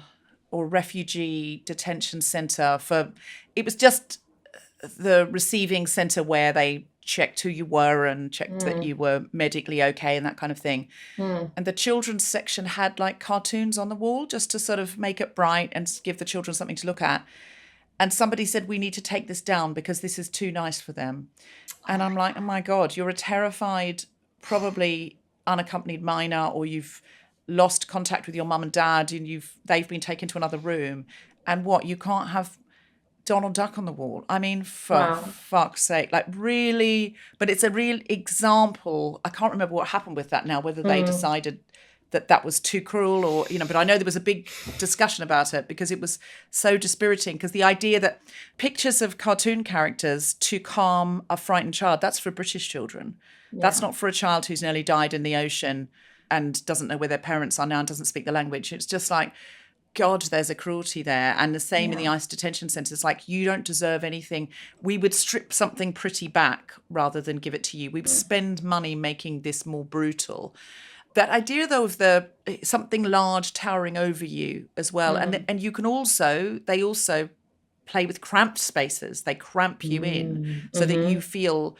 or refugee detention center it was just the receiving center where they checked who you were and checked that you were medically okay and that kind of thing. And the children's section had like cartoons on the wall just to sort of make it bright and give the children something to look at. And somebody said, we need to take this down because this is too nice for them. And I'm like, oh my God, you're a terrified, probably unaccompanied minor, or you've lost contact with your mum and dad and they've been taken to another room. And you can't have Donald Duck on the wall. I mean, for fuck's sake, like really, but it's a real example. I can't remember what happened with that now, whether they decided that was too cruel or, but I know there was a big discussion about it because it was so dispiriting, because the idea that pictures of cartoon characters to calm a frightened child, that's for British children. Yeah. That's not for a child who's nearly died in the ocean and doesn't know where their parents are now and doesn't speak the language. It's just like, God, there's a cruelty there. And the same in the ICE detention centers. Like, you don't deserve anything. We would strip something pretty back rather than give it to you. We would spend money making this more brutal. That idea, though, of something large towering over you as well. And you can they also play with cramped spaces. They cramp you in so that you feel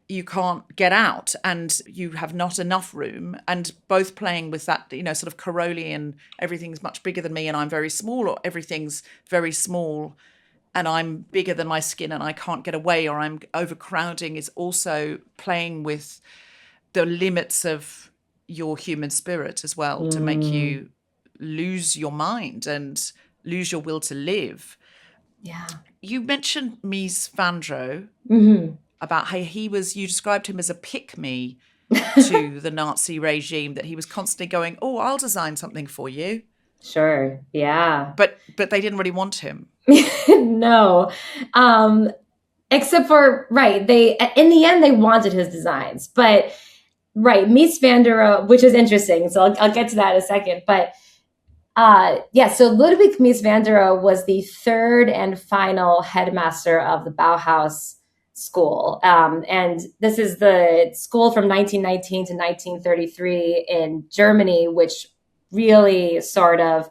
you can't get out and you have not enough room, and both playing with that, sort of Carolian, everything's much bigger than me and I'm very small, or everything's very small and I'm bigger than my skin and I can't get away, or I'm overcrowding, is also playing with the limits of your human spirit as well, to make you lose your mind and lose your will to live. Yeah. You mentioned Mies van der about how you described him as a pick-me to the Nazi regime, that he was constantly going, oh, I'll design something for you. Sure. Yeah. But they didn't really want him. No. Except for, right, they, in the end, they wanted his designs. But, right, Mies van der, which is interesting. So I'll get to that in a second. But, so Ludwig Mies van der was the third and final headmaster of the Bauhaus school. And this is the school from 1919 to 1933 in Germany, which really sort of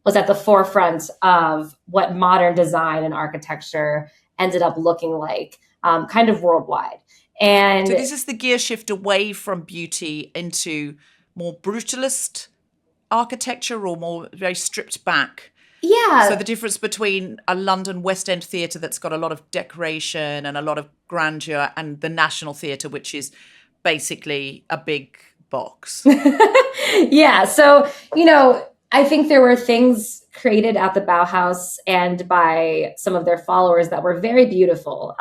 was at the forefront of what modern design and architecture ended up looking like, kind of worldwide. And so this is the gear shift away from beauty into more brutalist architecture, or more very stripped back. Yeah. So the difference between a London West End theatre that's got a lot of decoration and a lot of grandeur, and the National Theatre, which is basically a big box. Yeah. So, I think there were things created at the Bauhaus and by some of their followers that were very beautiful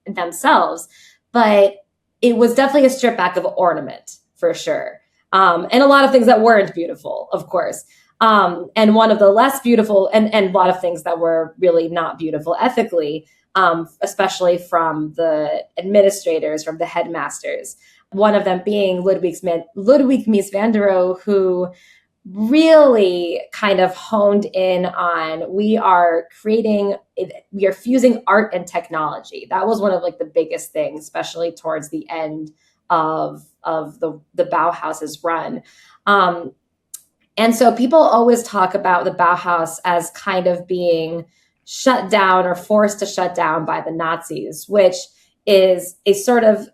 themselves, but it was definitely a strip back of ornament for sure. And a lot of things that weren't beautiful, of course. And one of the less beautiful, and a lot of things that were really not beautiful ethically, especially from the administrators, from the headmasters. One of them being Ludwig Mies van der, who really kind of honed in on, we are fusing art and technology. That was one of like the biggest things, especially towards the end of the Bauhaus's run. And so people always talk about the Bauhaus as kind of being shut down or forced to shut down by the Nazis, which is a sort of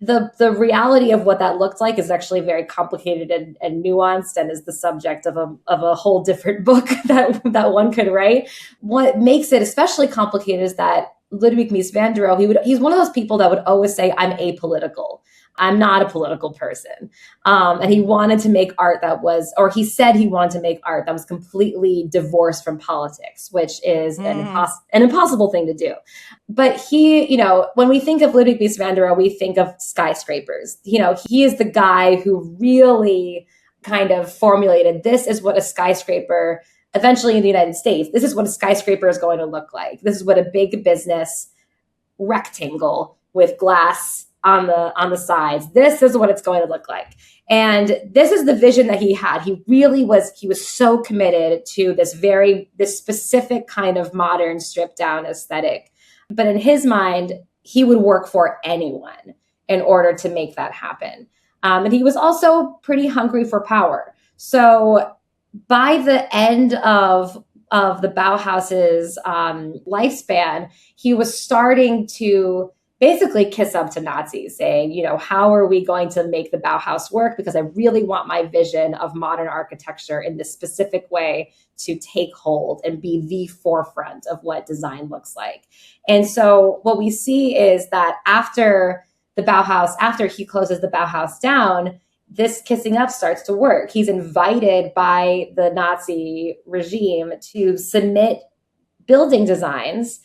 the reality of what that looked like is actually very complicated and nuanced, and is the subject of a whole different book that one could write. What makes it especially complicated is that Ludwig Mies van der, he's one of those people that would always say, I'm apolitical. I'm not a political person. And he wanted to make art he said he wanted to make art that was completely divorced from politics, which is an impossible thing to do. But he, when we think of Ludwig Mies van der, we think of skyscrapers. He is the guy who really kind of formulated, this is what a skyscraper, eventually in the United States, this is what a skyscraper is going to look like. This is what a big business rectangle with glass on the sides. This is what it's going to look like. And this is the vision that he had. He was so committed to this specific kind of modern stripped down aesthetic. But in his mind, he would work for anyone in order to make that happen. And he was also pretty hungry for power. So by the end of the Bauhaus's lifespan, he was starting to basically kiss up to Nazis, saying, how are we going to make the Bauhaus work? Because I really want my vision of modern architecture in this specific way to take hold and be the forefront of what design looks like. And so what we see is that after he closes the Bauhaus down, this kissing up starts to work. He's invited by the Nazi regime to submit building designs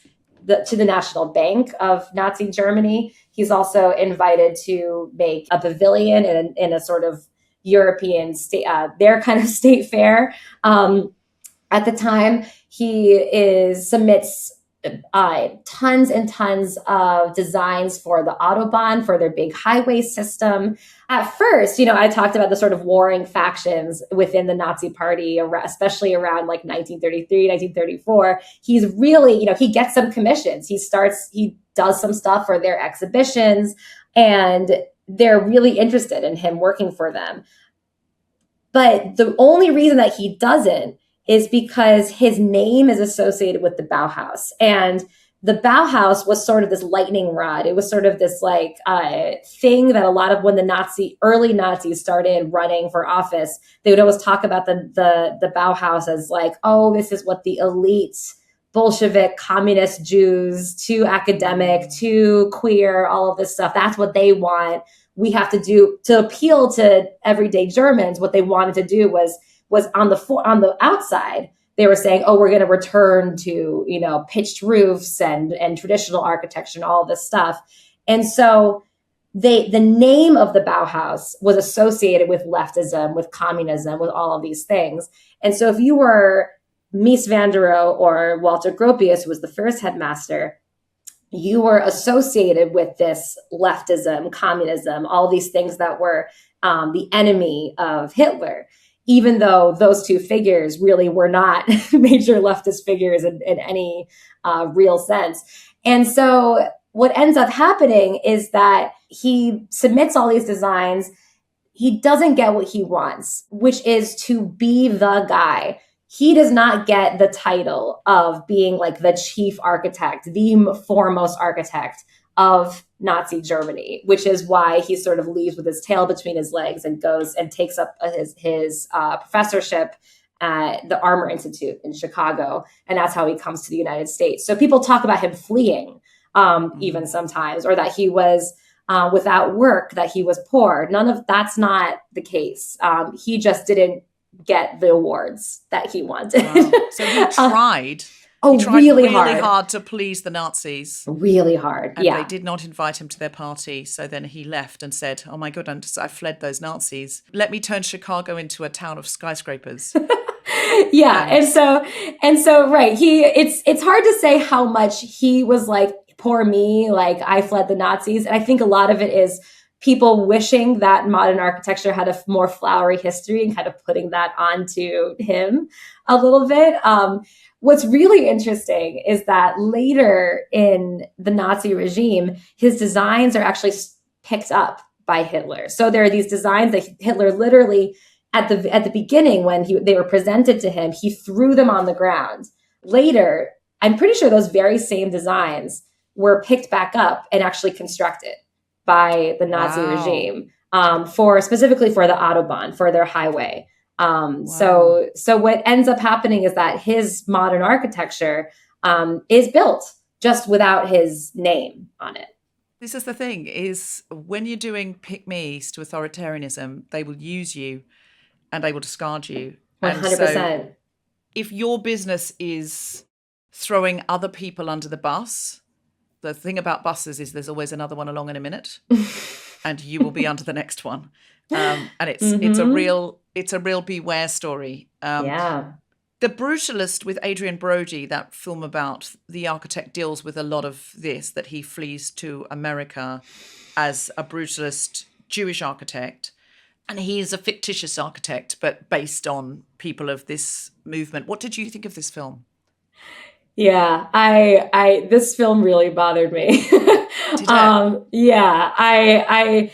to the National Bank of Nazi Germany. He's also invited to make a pavilion in a sort of European state, their kind of state fair. At the time, he submits tons and tons of designs for the Autobahn, for their big highway system. At first, I talked about the sort of warring factions within the Nazi party, especially around like 1933, 1934. He's really, he gets some commissions. He does some stuff for their exhibitions, and they're really interested in him working for them. But the only reason that he doesn't is because his name is associated with the Bauhaus. And the Bauhaus was sort of this lightning rod. It was sort of this thing that a lot of, when the early Nazis started running for office, they would always talk about the Bauhaus as like, oh, this is what the elite Bolshevik communist Jews, too academic, too queer, all of this stuff. That's what they want. we have to appeal to everyday Germans. What they wanted to do was on the outside, they were saying, oh, we're going to return to, pitched roofs and traditional architecture and all this stuff. And so the name of the Bauhaus was associated with leftism, with communism, with all of these things. And so if you were Mies van der Rohe or Walter Gropius, who was the first headmaster, you were associated with this leftism, communism, all these things that were the enemy of Hitler, even though those two figures really were not major leftist figures in any real sense. And so what ends up happening is that he submits all these designs. He doesn't get what he wants, which is to be the guy. He does not get the title of being like the chief architect, the foremost architect of Nazi Germany, which is why he sort of leaves with his tail between his legs and goes and takes up his professorship at the Armor Institute in Chicago. And that's how he comes to the United States. So people talk about him fleeing even sometimes, or that he was without work, that he was poor. That's not the case. He just didn't get the awards that he wanted. Wow. So he tried. He tried really hard to please the Nazis. Really hard, and they did not invite him to their party. So then he left and said, oh my goodness, I fled those Nazis. Let me turn Chicago into a town of skyscrapers. Yeah. And so, right. It's hard to say how much he was like, poor me, like I fled the Nazis. And I think a lot of it is people wishing that modern architecture had a more flowery history and kind of putting that onto him a little bit. What's really interesting is that later in the Nazi regime, his designs are actually picked up by Hitler. So there are these designs that Hitler literally, at the beginning when they were presented to him, he threw them on the ground. Later, I'm pretty sure those very same designs were picked back up and actually constructed by the Nazi regime specifically for the Autobahn, for their highway. So what ends up happening is that his modern architecture is built just without his name on it. This is the thing, is when you're doing pick-me's to authoritarianism, they will use you and they will discard you. 100%. So if your business is throwing other people under the bus, the thing about buses is there's always another one along in a minute and you will be under the next one. And it's a real beware story. The Brutalist with Adrian Brody, that film about the architect, deals with a lot of this, that he flees to America as a brutalist Jewish architect. And he is a fictitious architect, but based on people of this movement. What did you think of this film? Yeah, this film really bothered me. Did it? Yeah, I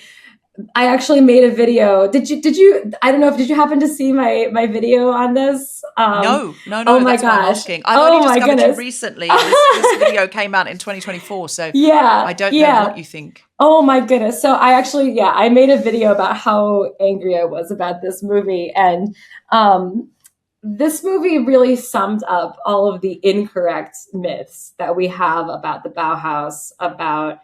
actually made a video. Did you? I don't know if did you happen to see my video on this? No. Oh my that's gosh! Why I'm asking. I've only discovered you recently. This video came out in 2024, so I don't know what you think. Oh my goodness! So I made a video about how angry I was about this movie, and this movie really summed up all of the incorrect myths that we have about the Bauhaus, about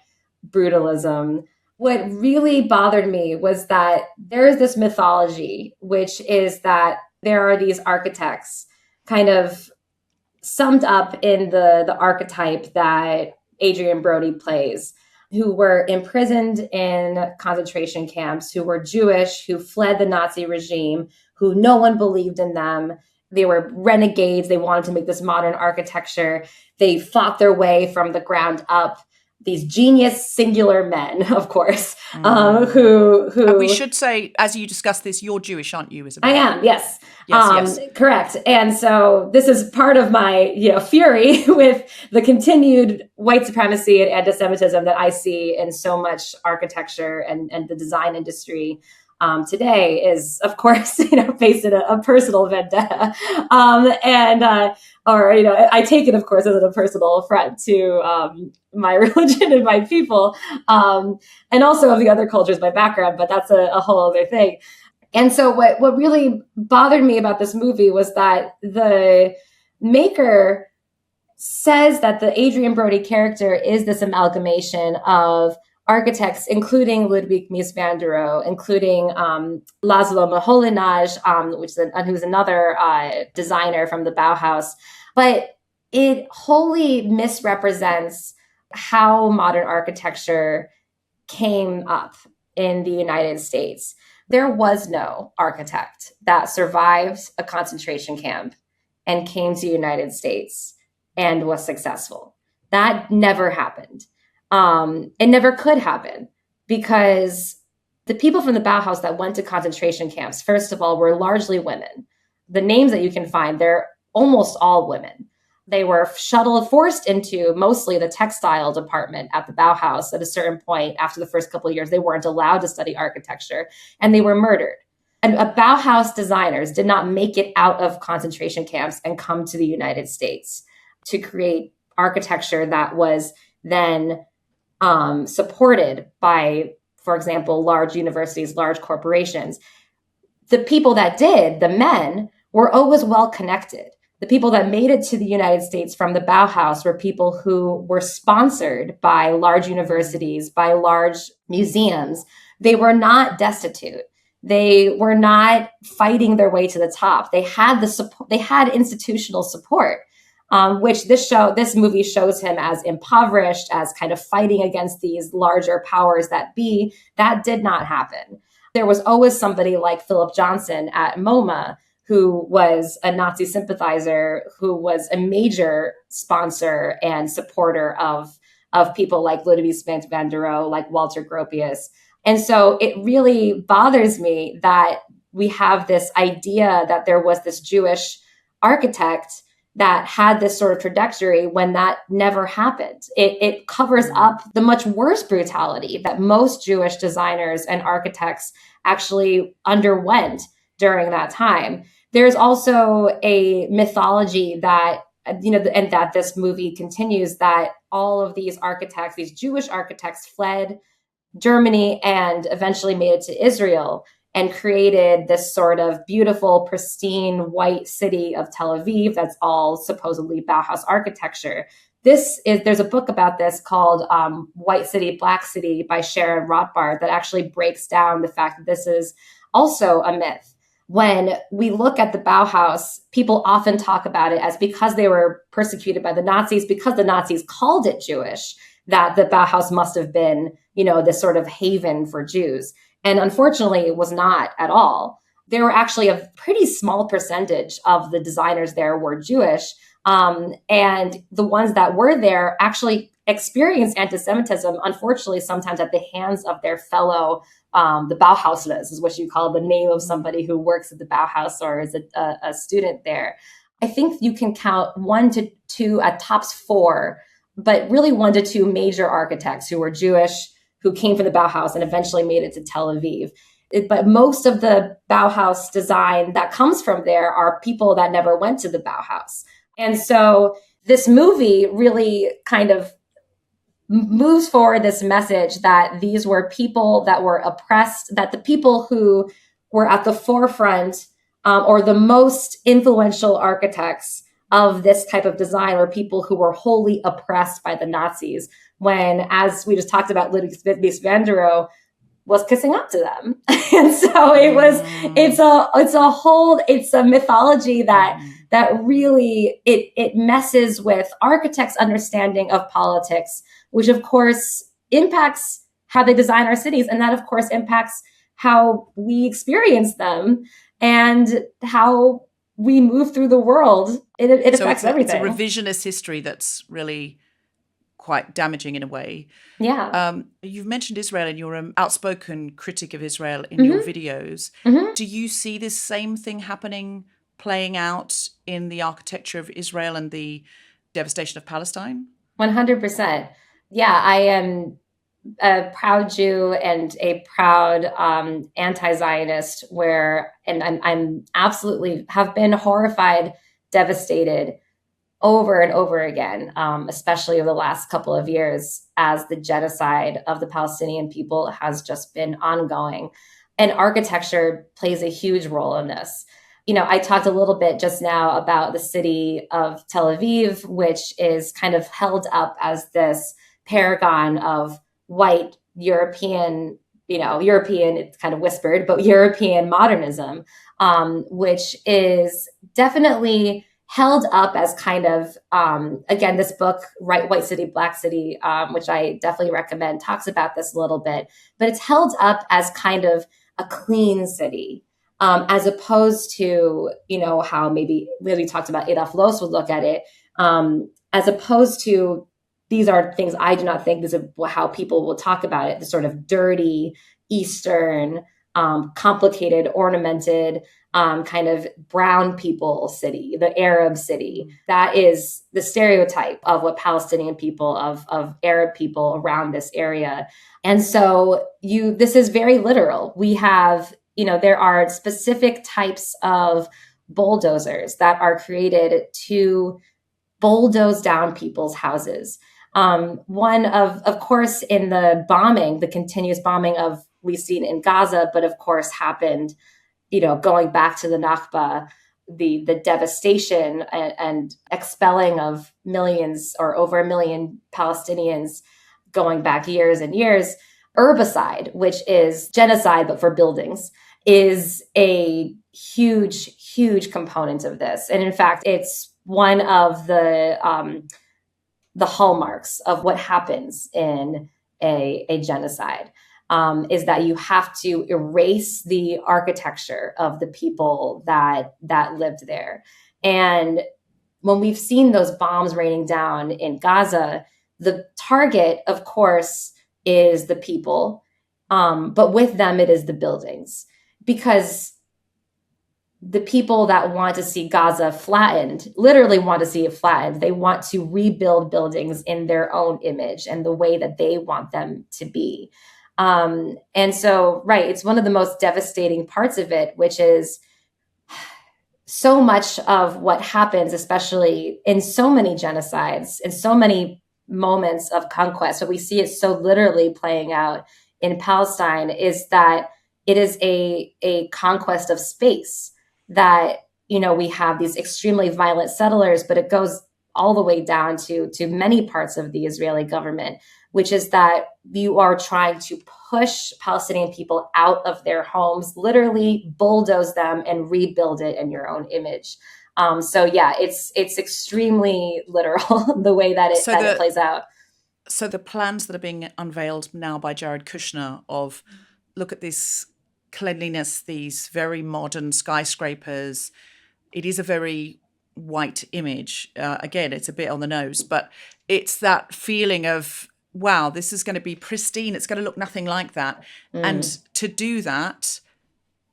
brutalism. What really bothered me was that there is this mythology, which is that there are these architects kind of summed up in the archetype that Adrian Brody plays, who were imprisoned in concentration camps, who were Jewish, who fled the Nazi regime, who no one believed in them. They were renegades. They wanted to make this modern architecture. They fought their way from the ground up. These genius singular men, of course, who and we should say, as you discuss this, you're Jewish, aren't you, Isabella? I am, yes. Yes. Correct. And so this is part of my, fury with the continued white supremacy and anti-Semitism that I see in so much architecture and the design industry today is, of course, based in a personal vendetta. I take it, of course, as a personal affront to my religion and my people, and also of the other cultures, my background, but that's a whole other thing. And so what really bothered me about this movie was that the maker says that the Adrian Brody character is this amalgamation of architects, including Ludwig Mies van der Rohe, including Laszlo Moholy-Nagy, who's another designer from the Bauhaus. But it wholly misrepresents how modern architecture came up in the United States. There was no architect that survived a concentration camp and came to the United States and was successful. That never happened. It never could happen because the people from the Bauhaus that went to concentration camps, first of all, were largely women. The names that you can find, they're almost all women. They were forced into mostly the textile department at the Bauhaus at a certain point. After the first couple of years, they weren't allowed to study architecture, and they were murdered. And Bauhaus designers did not make it out of concentration camps and come to the United States to create architecture that was then supported by, for example, large universities, large corporations. The people that did, the men, were always well connected. The people that made it to the United States from the Bauhaus were people who were sponsored by large universities, by large museums. They were not destitute. They were not fighting their way to the top. They had the support. They had institutional support, which this movie shows him as impoverished, as kind of fighting against these larger powers that be. That did not happen. There was always somebody like Philip Johnson at MoMA, who was a Nazi sympathizer, who was a major sponsor and supporter of people like Ludwig Mies van der Rohe, like Walter Gropius. And so it really bothers me that we have this idea that there was this Jewish architect that had this sort of trajectory when that never happened. It covers up the much worse brutality that most Jewish designers and architects actually underwent during that time. There's also a mythology that, and that this movie continues, that all of these architects, these Jewish architects, fled Germany and eventually made it to Israel and created this sort of beautiful, pristine, white city of Tel Aviv that's all supposedly Bauhaus architecture. There's a book about this called White City, Black City by Sharon Rothbard that actually breaks down the fact that this is also a myth. When we look at the Bauhaus, people often talk about it as because they were persecuted by the Nazis, because the Nazis called it Jewish, that the Bauhaus must have been, this sort of haven for Jews. And unfortunately, it was not at all. There were actually a pretty small percentage of the designers there were Jewish. And the ones that were there actually experienced anti-Semitism, unfortunately, sometimes at the hands of their fellow the Bauhauslers is what you call the name of somebody who works at the Bauhaus or is a student there. I think you can count 1 to 2 at tops 4, but really 1 to 2 major architects who were Jewish, who came from the Bauhaus and eventually made it to Tel Aviv. But most of the Bauhaus design that comes from there are people that never went to the Bauhaus. And so this movie really kind of moves forward this message that these were people that were oppressed, that the people who were at the forefront or the most influential architects of this type of design were people who were wholly oppressed by the Nazis, when, as we just talked about, Ludwig Mies van der Rohe was kissing up to them. And so it's a mythology that really, it messes with architects' understanding of politics, which of course impacts how they design our cities. And that of course impacts how we experience them and how we move through the world. It affects everything. It's a revisionist history that's really quite damaging in a way. Yeah. You've mentioned Israel and you're an outspoken critic of Israel in your videos. Mm-hmm. Do you see this same thing playing out in the architecture of Israel and the devastation of Palestine? 100%. Yeah, I am a proud Jew and a proud anti-Zionist and I'm absolutely have been horrified, devastated over and over again, especially over the last couple of years as the genocide of the Palestinian people has just been ongoing. And architecture plays a huge role in this. I talked a little bit just now about the city of Tel Aviv, which is kind of held up as this paragon of white European, European, it's kind of whispered, but European modernism, which is definitely held up as kind of, again, this book, Right, White City, Black City, which I definitely recommend, talks about this a little bit, but it's held up as kind of a clean city, as opposed to, how maybe we talked about Adolf Loos would look at it, as opposed to, these are things I do not think, this is how people will talk about it, the sort of dirty, Eastern, complicated, ornamented, kind of brown people city, the Arab city. That is the stereotype of what Palestinian people, of Arab people around this area. And so this is very literal. We have, there are specific types of bulldozers that are created to bulldoze down people's houses. One of course, in the bombing, the continuous bombing we've seen in Gaza, but of course happened, going back to the Nakba, the devastation and expelling of millions or over 1 million Palestinians going back years and years. Herbicide, which is genocide, but for buildings, is a huge, huge component of this. And in fact, it's one of the hallmarks of what happens in a genocide, is that you have to erase the architecture of the people that lived there. And when we've seen those bombs raining down in Gaza, the target, of course, is the people, but with them, it is the buildings, because the people that want to see Gaza flattened literally want to see it flattened. They want to rebuild buildings in their own image and the way that they want them to be. And so, right, it's one of the most devastating parts of it, which is so much of what happens, especially in so many genocides, in so many moments of conquest, but we see it so literally playing out in Palestine, is that it is a conquest of space. That, we have these extremely violent settlers, but it goes all the way down to many parts of the Israeli government, which is that you are trying to push Palestinian people out of their homes, literally bulldoze them and rebuild it in your own image. So yeah, it's extremely literal the way that it plays out. So the plans that are being unveiled now by Jared Kushner of, look at this cleanliness, these very modern skyscrapers. It is a very white image. Again, it's a bit on the nose, but it's that feeling of, wow, this is going to be pristine. It's going to look nothing like that. And to do that,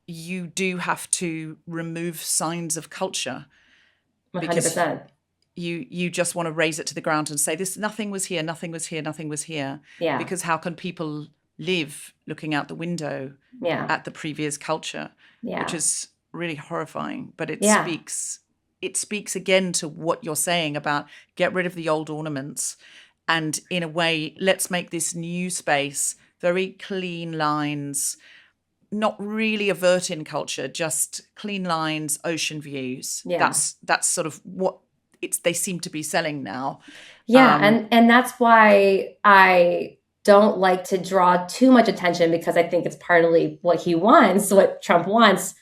you do have to remove signs of culture. 100%. You just want to raze it to the ground and say, nothing was here, nothing was here, nothing was here. Yeah. Because how can people live looking out the window at the previous culture, which is really horrifying. But it speaks again to what you're saying about get rid of the old ornaments, and in a way, let's make this new space very clean lines, not really a Vertin culture, just clean lines, ocean views. Yeah. That's sort of what they seem to be selling now. Yeah, and that's why I don't like to draw too much attention, because I think it's partly what he wants, what Trump wants,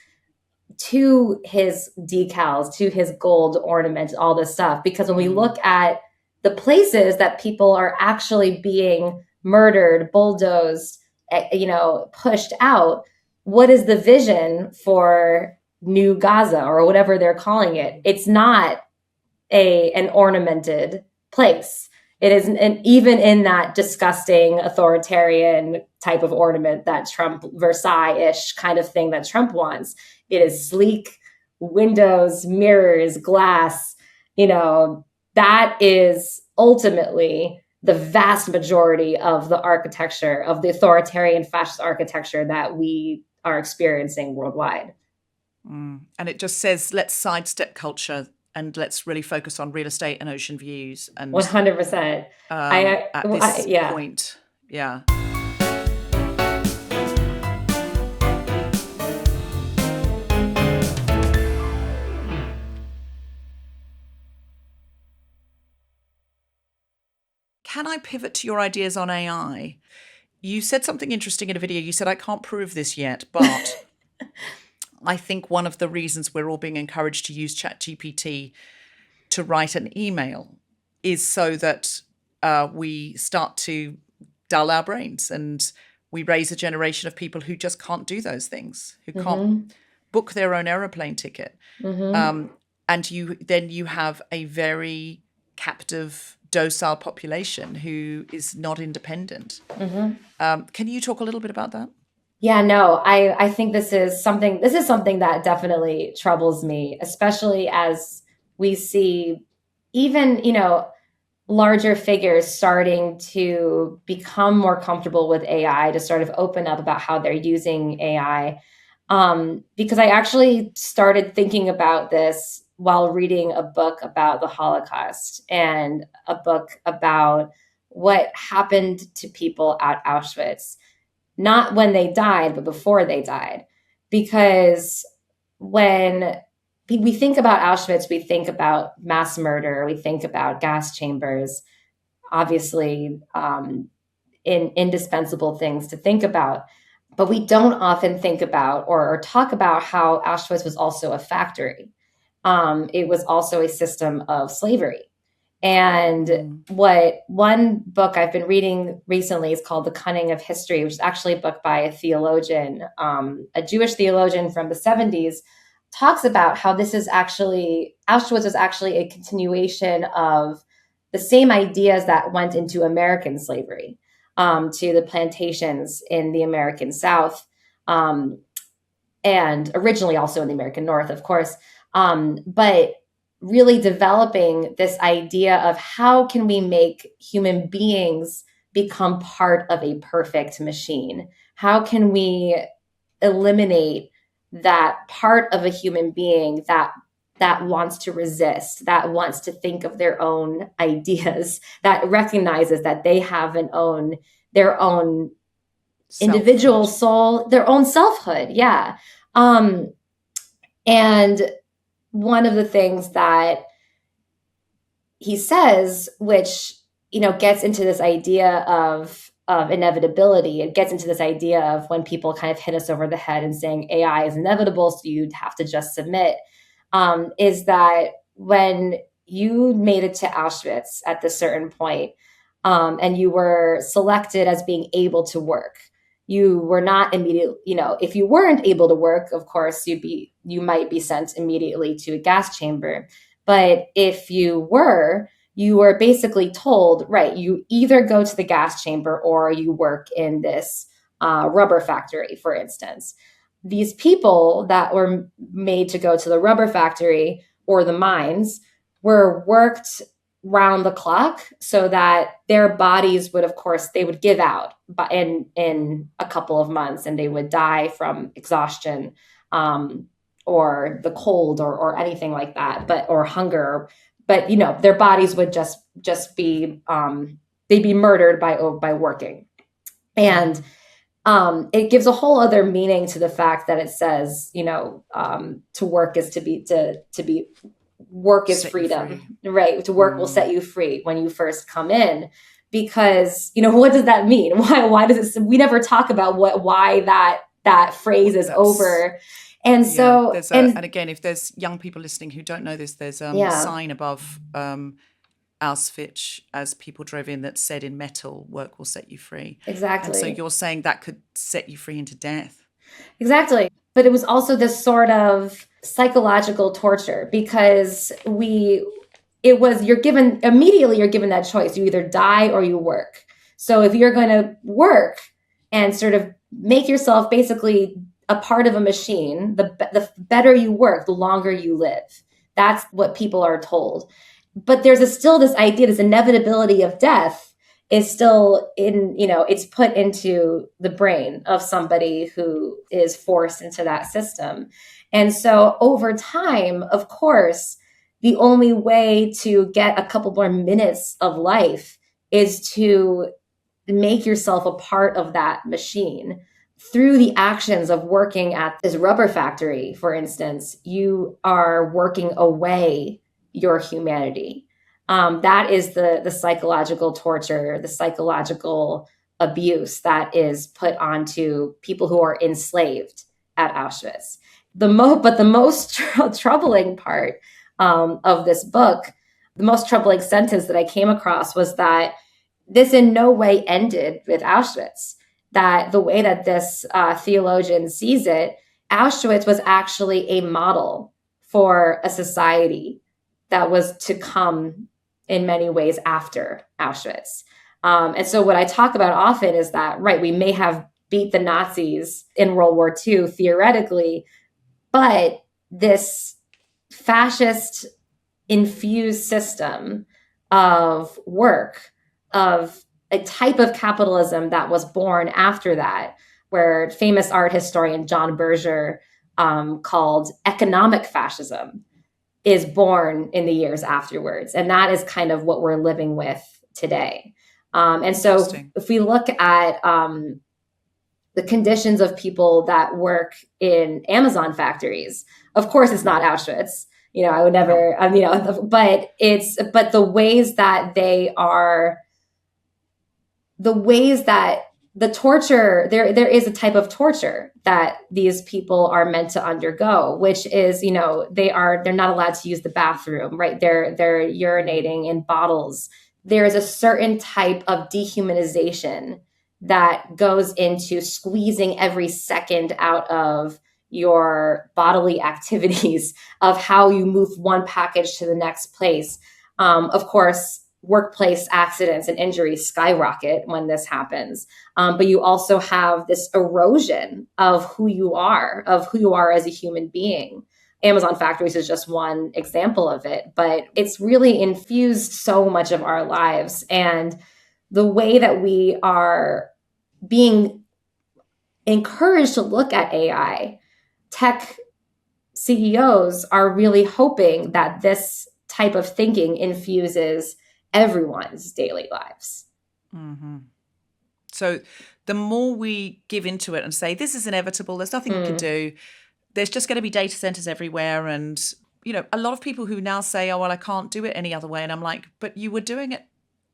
to his decals, to his gold ornaments, all this stuff. Because when we look at the places that people are actually being murdered, bulldozed, pushed out, what is the vision for New Gaza or whatever they're calling it? It's not an ornamented place. It is, and even in that disgusting authoritarian type of ornament that Trump, Versailles-ish kind of thing that Trump wants, it is sleek windows, mirrors, glass. That is ultimately the vast majority of the architecture, of the authoritarian fascist architecture that we are experiencing worldwide. And it just says, let's sidestep culture and let's really focus on real estate and ocean views. And 100%. At this point, yeah. Can I pivot to your ideas on AI? You said something interesting in a video. You said, I can't prove this yet, but I think one of the reasons we're all being encouraged to use ChatGPT to write an email is so that we start to dull our brains, and we raise a generation of people who just can't do those things, who can't book their own aeroplane ticket. And you have a very captive, docile population who is not independent. Can you talk a little bit about that? Yeah, no, I think this is something that definitely troubles me, especially as we see even, larger figures starting to become more comfortable with AI, to sort of open up about how they're using AI. Because I actually started thinking about this while reading a book about the Holocaust and a book about what happened to people at Auschwitz, not when they died, but before they died. Because when we think about Auschwitz, we think about mass murder, we think about gas chambers, obviously, indispensable things to think about. But we don't often think about or talk about how Auschwitz was also a factory. It was also a system of slavery. And what one book I've been reading recently is called The Cunning of History, which is actually a book by a theologian, a Jewish theologian from the 70s, talks about how Auschwitz was actually a continuation of the same ideas that went into American slavery, to the plantations in the American South, and originally also in the American North, of course. But really developing this idea of how can we make human beings become part of a perfect machine? How can we eliminate that part of a human being that wants to resist, that wants to think of their own ideas, that recognizes that they have their own individual soul, their own selfhood. Yeah. And one of the things that he says, which, gets into this idea of inevitability, it gets into this idea of when people kind of hit us over the head and saying AI is inevitable, so you'd have to just submit, is that when you made it to Auschwitz at this certain point, and you were selected as being able to work, you were not immediately, if you weren't able to work, of course, you might be sent immediately to a gas chamber. But if you were basically told, right, you either go to the gas chamber or you work in this rubber factory, for instance. These people that were made to go to the rubber factory or the mines were worked round the clock so that their bodies would, of course, they would give out in a couple of months, and they would die from exhaustion, or the cold or anything like that, or hunger. But, their bodies would just be, they'd be murdered by working. And it gives a whole other meaning to the fact that it says, to work is to be work is freedom, right? To work will set you free when you first come in, because, what does that mean? Why does it, we never talk about why that phrase is over. And so, and again, if there's young people listening who don't know this, there's a sign above Auschwitz as people drove in that said in metal, work will set you free. Exactly. And so you're saying that could set you free into death. Exactly. But it was also this sort of psychological torture, because you're given that choice. You either die or you work. So if you're going to work and sort of make yourself basically a part of a machine, the better you work, the longer you live. That's what people are told. But there's still this idea, this inevitability of death is still it's put into the brain of somebody who is forced into that system. And so over time, of course, the only way to get a couple more minutes of life is to make yourself a part of that machine. Through the actions of working at this rubber factory, for instance, you are working away your humanity. That is the psychological torture, the psychological abuse that is put onto people who are enslaved at Auschwitz. But the most troubling part of this book, the most troubling sentence that I came across was that this in no way ended with Auschwitz. That the way that this theologian sees it, Auschwitz was actually a model for a society that was to come in many ways after Auschwitz. And so what I talk about often is that, right, we may have beat the Nazis in World War II theoretically, but this fascist infused system of work, of a type of capitalism that was born after that, where famous art historian John Berger called economic fascism, is born in the years afterwards. And that is kind of what we're living with today. And so if we look at the conditions of people that work in Amazon factories, of course, it's not Auschwitz. I would never, but the ways that they are, the ways that the torture, there is a type of torture that these people are meant to undergo, which is, they're not allowed to use the bathroom, right? They're urinating in bottles. There is a certain type of dehumanization that goes into squeezing every second out of your bodily activities, of how you move one package to the next place. Of course, workplace accidents and injuries skyrocket when this happens. But you also have this erosion of who you are as a human being. Amazon factories is just one example of it, but it's really infused so much of our lives. And the way that we are being encouraged to look at AI, tech CEOs are really hoping that this type of thinking infuses everyone's daily lives. Mm-hmm. So the more we give into it and say, this is inevitable, there's nothing we can do, there's just going to be data centers everywhere. And, a lot of people who now say, oh, well, I can't do it any other way. And I'm like, but you were doing it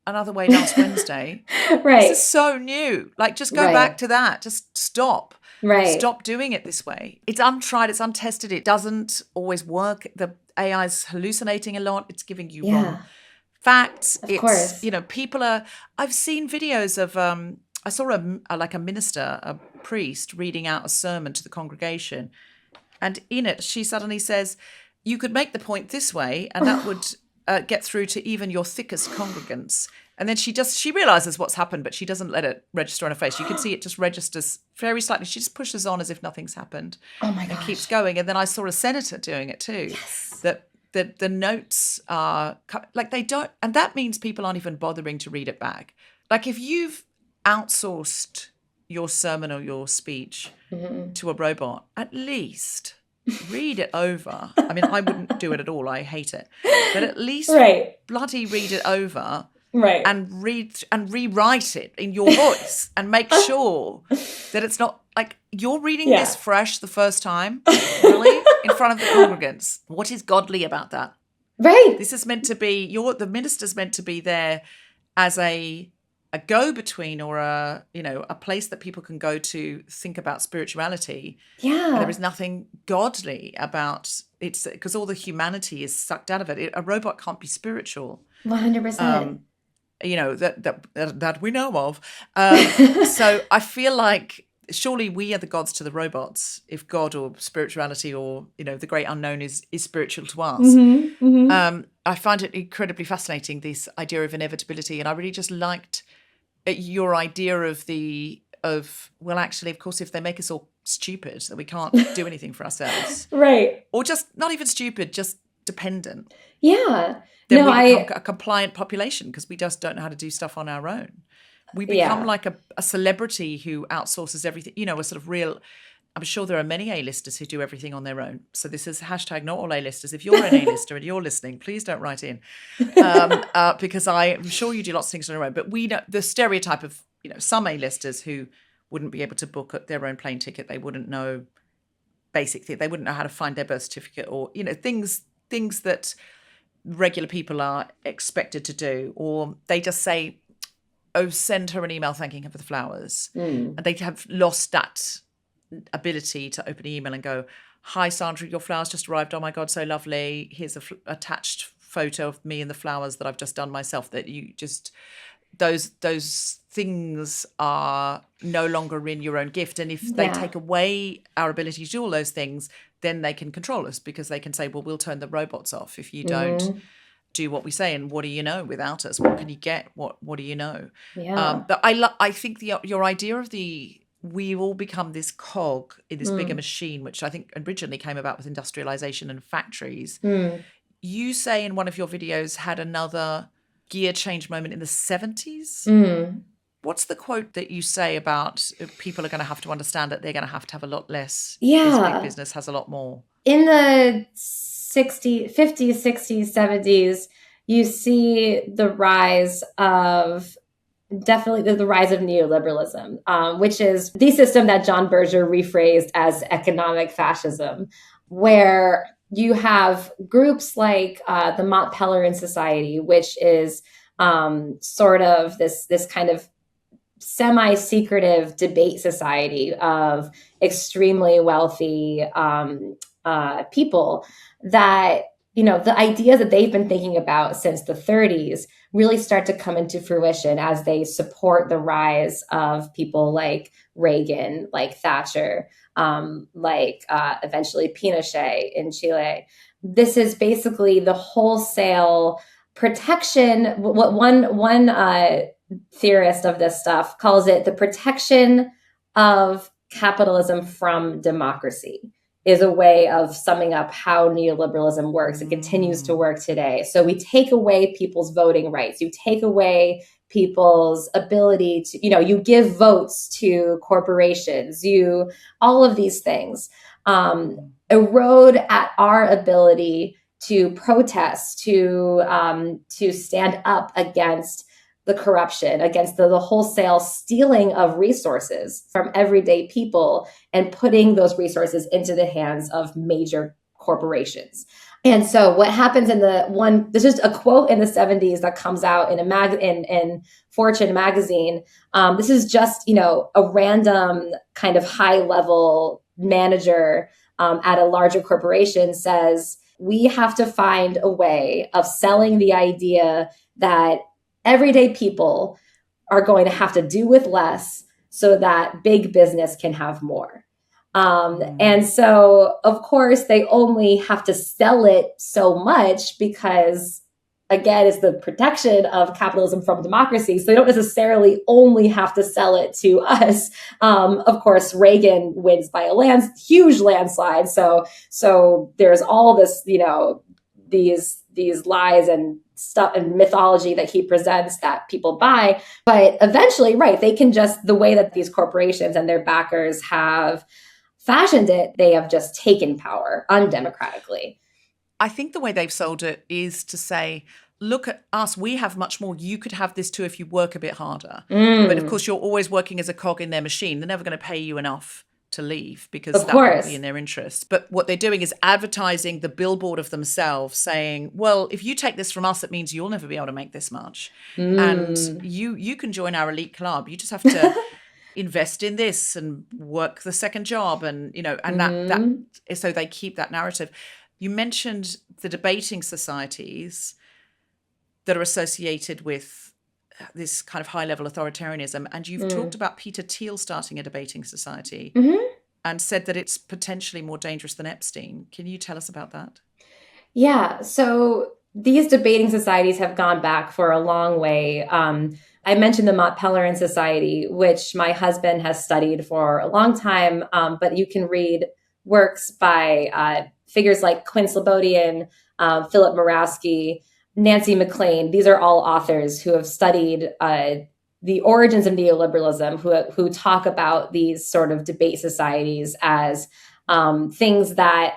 another way last Wednesday. Right. This is so new. Like, just go back to that. Just stop. Right. Stop doing it this way. It's untried. It's untested. It doesn't always work. The AI is hallucinating a lot. It's giving you wrong facts. Of course. People are, I've seen videos of, I saw a minister, a priest reading out a sermon to the congregation. And in it, she suddenly says, you could make the point this way, and that would get through to even your thickest congregants. And then she realizes what's happened, but she doesn't let it register on her face. You can see it just registers very slightly. She just pushes on as if nothing's happened. Oh my gosh. And keeps going. And then I saw a senator doing it too. Yes. That the notes are like, they don't, and that means people aren't even bothering to read it back. Like, if you've outsourced your sermon or your speech to a robot, at least read it over. I mean, I wouldn't do it at all. I hate it. But at least bloody read it over. Right. And rewrite it in your voice and make sure that it's not like you're reading this fresh the first time, really, in front of the congregants. What is godly about that? Right. This is meant to be, the minister's meant to be there as a go-between, or a place that people can go to think about spirituality. Yeah. And there is nothing godly about it, because all the humanity is sucked out of it. A robot can't be spiritual. 100%. That we know of. So I feel like surely we are the gods to the robots, if God or spirituality or, the great unknown is spiritual to us. Mm-hmm, mm-hmm. I find it incredibly fascinating, this idea of inevitability. And I really just liked your idea of well, actually, of course, if they make us all stupid, that we can't do anything for ourselves. Right. Or just not even stupid, just dependent. Yeah. Then we become a compliant population because we just don't know how to do stuff on our own. We become like a celebrity who outsources everything, a sort of real. I'm sure there are many A-listers who do everything on their own. So this is hashtag not all A-listers. If you're an A-lister and you're listening, please don't write in, because I'm sure you do lots of things on your own. But we know the stereotype of some A-listers who wouldn't be able to book their own plane ticket. They wouldn't know basic things. They wouldn't know how to find their birth certificate, or things that regular people are expected to do, or they just say, send her an email thanking her for the flowers. And they have lost that ability to open an email and go, "Hi, Sandra, your flowers just arrived. Oh my God, so lovely. Here's a attached photo of me and the flowers that I've just done myself." That you just, those things are no longer in your own gift. And if they take away our ability to do all those things, then they can control us, because they can say, well, we'll turn the robots off if you don't do what we say. And what do you know without us? What can you get? What do you know? But I think your idea of we all become this cog in this bigger machine, which I think originally came about with industrialization and factories. You say in one of your videos had another gear change moment in the 70s. What's the quote that you say about people are going to have to understand that they're going to have a lot less? Because big business has a lot more. In the 50s, 60s, 70s, you see the rise of neoliberalism, which is the system that John Berger rephrased as economic fascism, where you have groups like the Mont Pelerin Society, which is sort of this kind of semi-secretive debate society of extremely wealthy people that, the ideas that they've been thinking about since the 30s really start to come into fruition as they support the rise of people like Reagan, like Thatcher, eventually Pinochet in Chile. This is basically the wholesale protection. What one theorist of this stuff calls it the protection of capitalism from democracy, is a way of summing up how neoliberalism works. It continues to work today. So we take away people's voting rights. You take away people's ability to, you give votes to corporations, all of these things erode at our ability to protest, to stand up against the corruption, against the wholesale stealing of resources from everyday people and putting those resources into the hands of major corporations. And so what happens there's just a quote in the 70s that comes out in in Fortune magazine. This is just, a random kind of high level manager at a larger corporation says, we have to find a way of selling the idea that everyday people are going to have to do with less so that big business can have more. And so, of course, they only have to sell it so much because, again, it's the protection of capitalism from democracy. So they don't necessarily only have to sell it to us. Of course, Reagan wins by a huge landslide. So there's all this, these lies and stuff and mythology that he presents that people buy. But eventually, right, they can just, the way that these corporations and their backers have fashioned it, they have just taken power undemocratically. I think the way they've sold it is to say, look at us, we have much more. You could have this too if you work a bit harder. But of course, you're always working as a cog in their machine. They're never going to pay you enough to leave because that won't be in their interest. But what they're doing is advertising the billboard of themselves, saying, well, if you take this from us, it means you'll never be able to make this much. And you can join our elite club. You just have to invest in this and work the second job. And, that so they keep that narrative. You mentioned the debating societies that are associated with this kind of high-level authoritarianism. And you've talked about Peter Thiel starting a debating society and said that it's potentially more dangerous than Epstein. Can you tell us about that? Yeah. So these debating societies have gone back for a long way. I mentioned the Mont Pelerin Society, which my husband has studied for a long time, but you can read works by figures like Quinn Slobodian, Philip Murawski, Nancy MacLean. These are all authors who have studied the origins of neoliberalism, who talk about these sort of debate societies as things that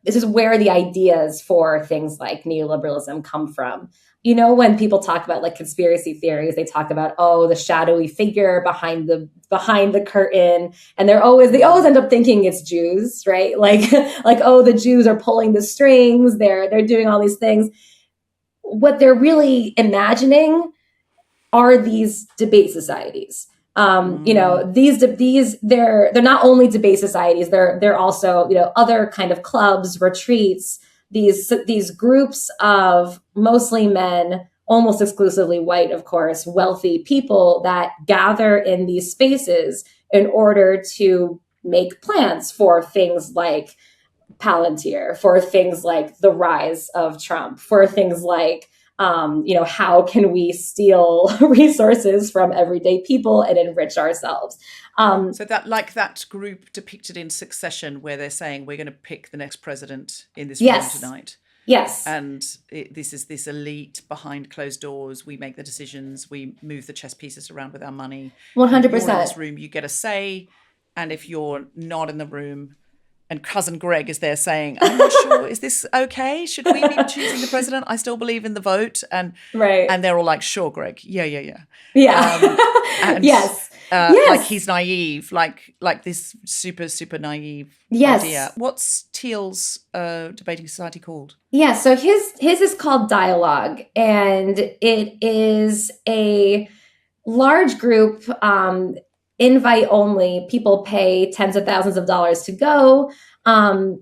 this is where the ideas for things like neoliberalism come from. When people talk about like conspiracy theories, they talk about, the shadowy figure behind the curtain. And they always end up thinking it's Jews, right? Like, the Jews are pulling the strings. They're doing all these things. What they're really imagining are these debate societies. They're not only debate societies, they're also, other kind of clubs, retreats, these groups of mostly men, almost exclusively white, of course, wealthy people that gather in these spaces in order to make plans for things like Palantir, for things like the rise of Trump, for things like, how can we steal resources from everyday people and enrich ourselves? So that group depicted in Succession, where they're saying we're going to pick the next president in this room tonight. Yes. And this is this elite behind closed doors. We make the decisions. We move the chess pieces around with our money. 100%. If you're in this room, you get a say. And if you're not in the room, and Cousin Greg is there saying, I'm not sure, is this okay? Should we be choosing the president? I still believe in the vote. And they're all like, sure, Greg. Yeah. Yes. Like he's naive, like this super, super naive idea. What's Thiel's debating society called? Yeah, so his is called Dialogue, and it is a large group, invite only. People pay tens of thousands of dollars to go.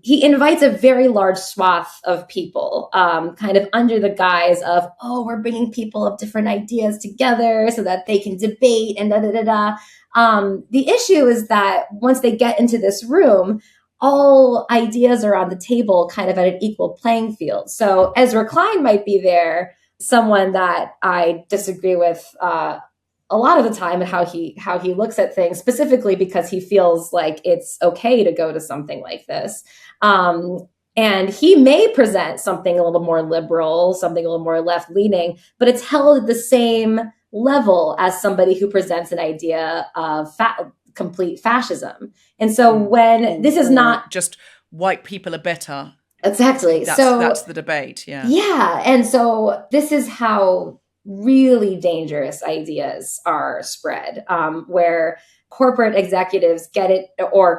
He invites a very large swath of people, kind of under the guise of, we're bringing people of different ideas together so that they can debate and da-da-da-da. The issue is that once they get into this room, all ideas are on the table kind of at an equal playing field. So Ezra Klein might be there, someone that I disagree with a lot of the time, and how he looks at things, specifically because he feels like it's okay to go to something like this. And he may present something a little more liberal, something a little more left-leaning, but it's held at the same level as somebody who presents an idea of complete fascism. And so when this is not just white people are better. Exactly. That's the debate. Yeah. Yeah. And so this is how really dangerous ideas are spread, where corporate executives get it, or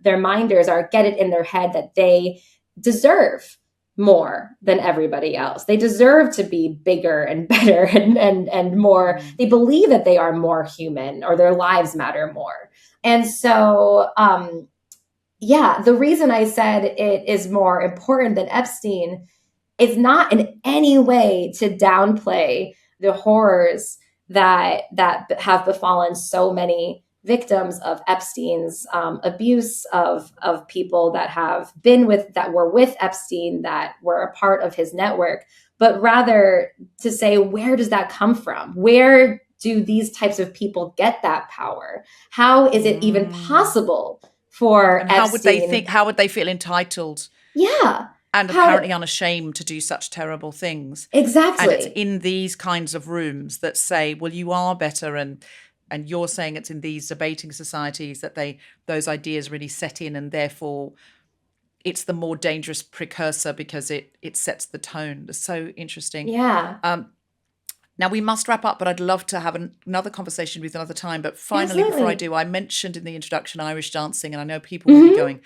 their minders get it in their head that they deserve more than everybody else. They deserve to be bigger and better and more. They believe that they are more human, or their lives matter more. And so, the reason I said it is more important than Epstein is not in any way to downplay the horrors that have befallen so many victims of Epstein's abuse of people that were with Epstein, that were a part of his network, but rather to say, where does that come from? Where do these types of people get that power? How is it even possible for Epstein? How would they feel entitled? Yeah. And apparently unashamed to do such terrible things. Exactly. And it's in these kinds of rooms that say, well, you are better, and you're saying it's in these debating societies that those ideas really set in, and therefore it's the more dangerous precursor because it sets the tone. It's so interesting. Yeah. Now we must wrap up, but I'd love to have another conversation with you another time. But finally, before I do, I mentioned in the introduction Irish dancing, and I know people will be going,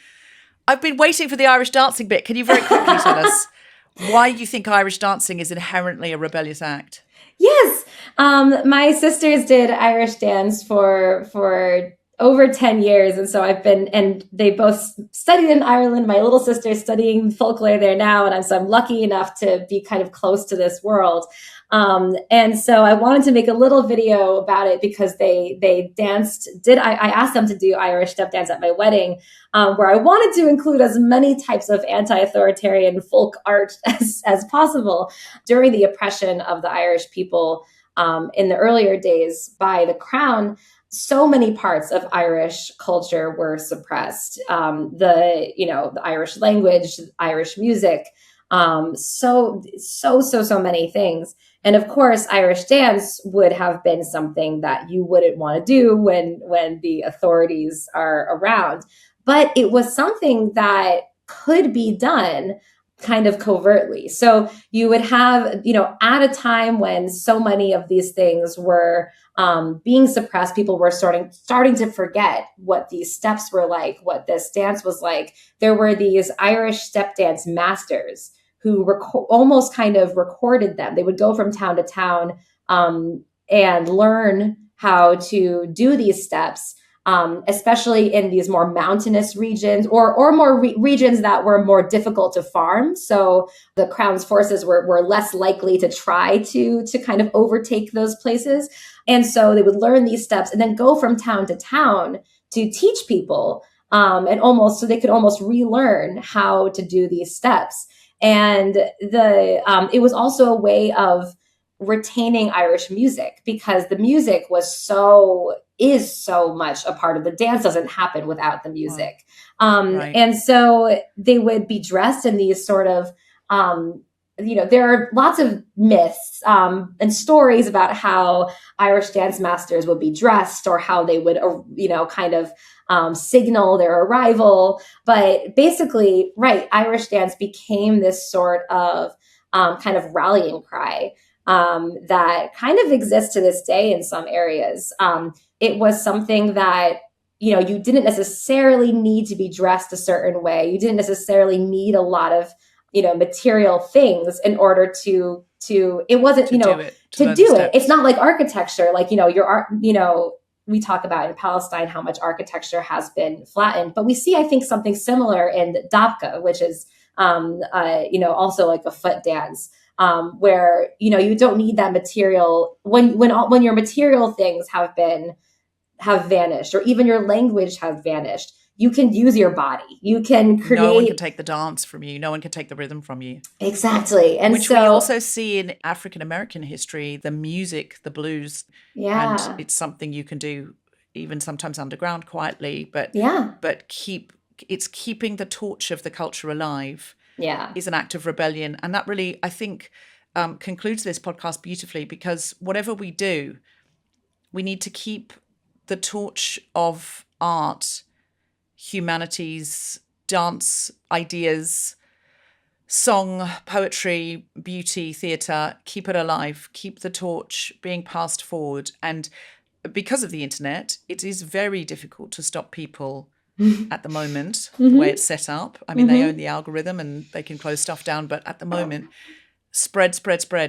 I've been waiting for the Irish dancing bit. Can you very quickly tell us why you think Irish dancing is inherently a rebellious act? Yes. My sisters did Irish dance for over 10 years. And so and they both studied in Ireland. My little sister is studying folklore there now. And so I'm lucky enough to be kind of close to this world. And so I wanted to make a little video about it because they danced. I asked them to do Irish step dance at my wedding, where I wanted to include as many types of anti-authoritarian folk art as possible during the oppression of the Irish people in the earlier days by the Crown. So many parts of Irish culture were suppressed. The Irish language, Irish music, so many things. And of course, Irish dance would have been something that you wouldn't want to do when the authorities are around. But it was something that could be done kind of covertly. So you would have, at a time when so many of these things were being suppressed, people were starting to forget what these steps were like, what this dance was like. There were these Irish step dance masters who almost kind of recorded them. They would go from town to town and learn how to do these steps, especially in these more mountainous regions or more regions that were more difficult to farm. So the crown's forces were less likely to try to kind of overtake those places. And so they would learn these steps and then go from town to town to teach people, and almost so they could almost relearn how to do these steps. And it was also a way of retaining Irish music, because the music is so much a part of the dance. Doesn't happen without the music. Right. And so they would be dressed in these sort of, there are lots of myths and stories about how Irish dance masters would be dressed, or how they would, kind of signal their arrival. But basically, right, Irish dance became this sort of kind of rallying cry that kind of exists to this day in some areas. It was something that, you didn't necessarily need to be dressed a certain way. You didn't necessarily need a lot of, material things in order to it wasn't, to do it. It's not like architecture, like, your art, we talk about in Palestine how much architecture has been flattened, but we see, I think, something similar in Dabka, which is, also like a foot dance, where, you don't need that material when your material things have vanished, or even your language has vanished. You can use your body. You can create. No one can take the dance from you. No one can take the rhythm from you. Exactly. And which we also see in African American history, the music, the blues. Yeah. And it's something you can do even sometimes underground quietly, but it's keeping the torch of the culture alive. Yeah. Is an act of rebellion. And that really, I think, concludes this podcast beautifully, because whatever we do, we need to keep the torch of art, humanities, dance, ideas, song, poetry, beauty, theatre, keep it alive, keep the torch being passed forward. And because of the internet, it is very difficult to stop people at the moment, the way it's set up. I mean, they own the algorithm and they can close stuff down, but at the moment, spread,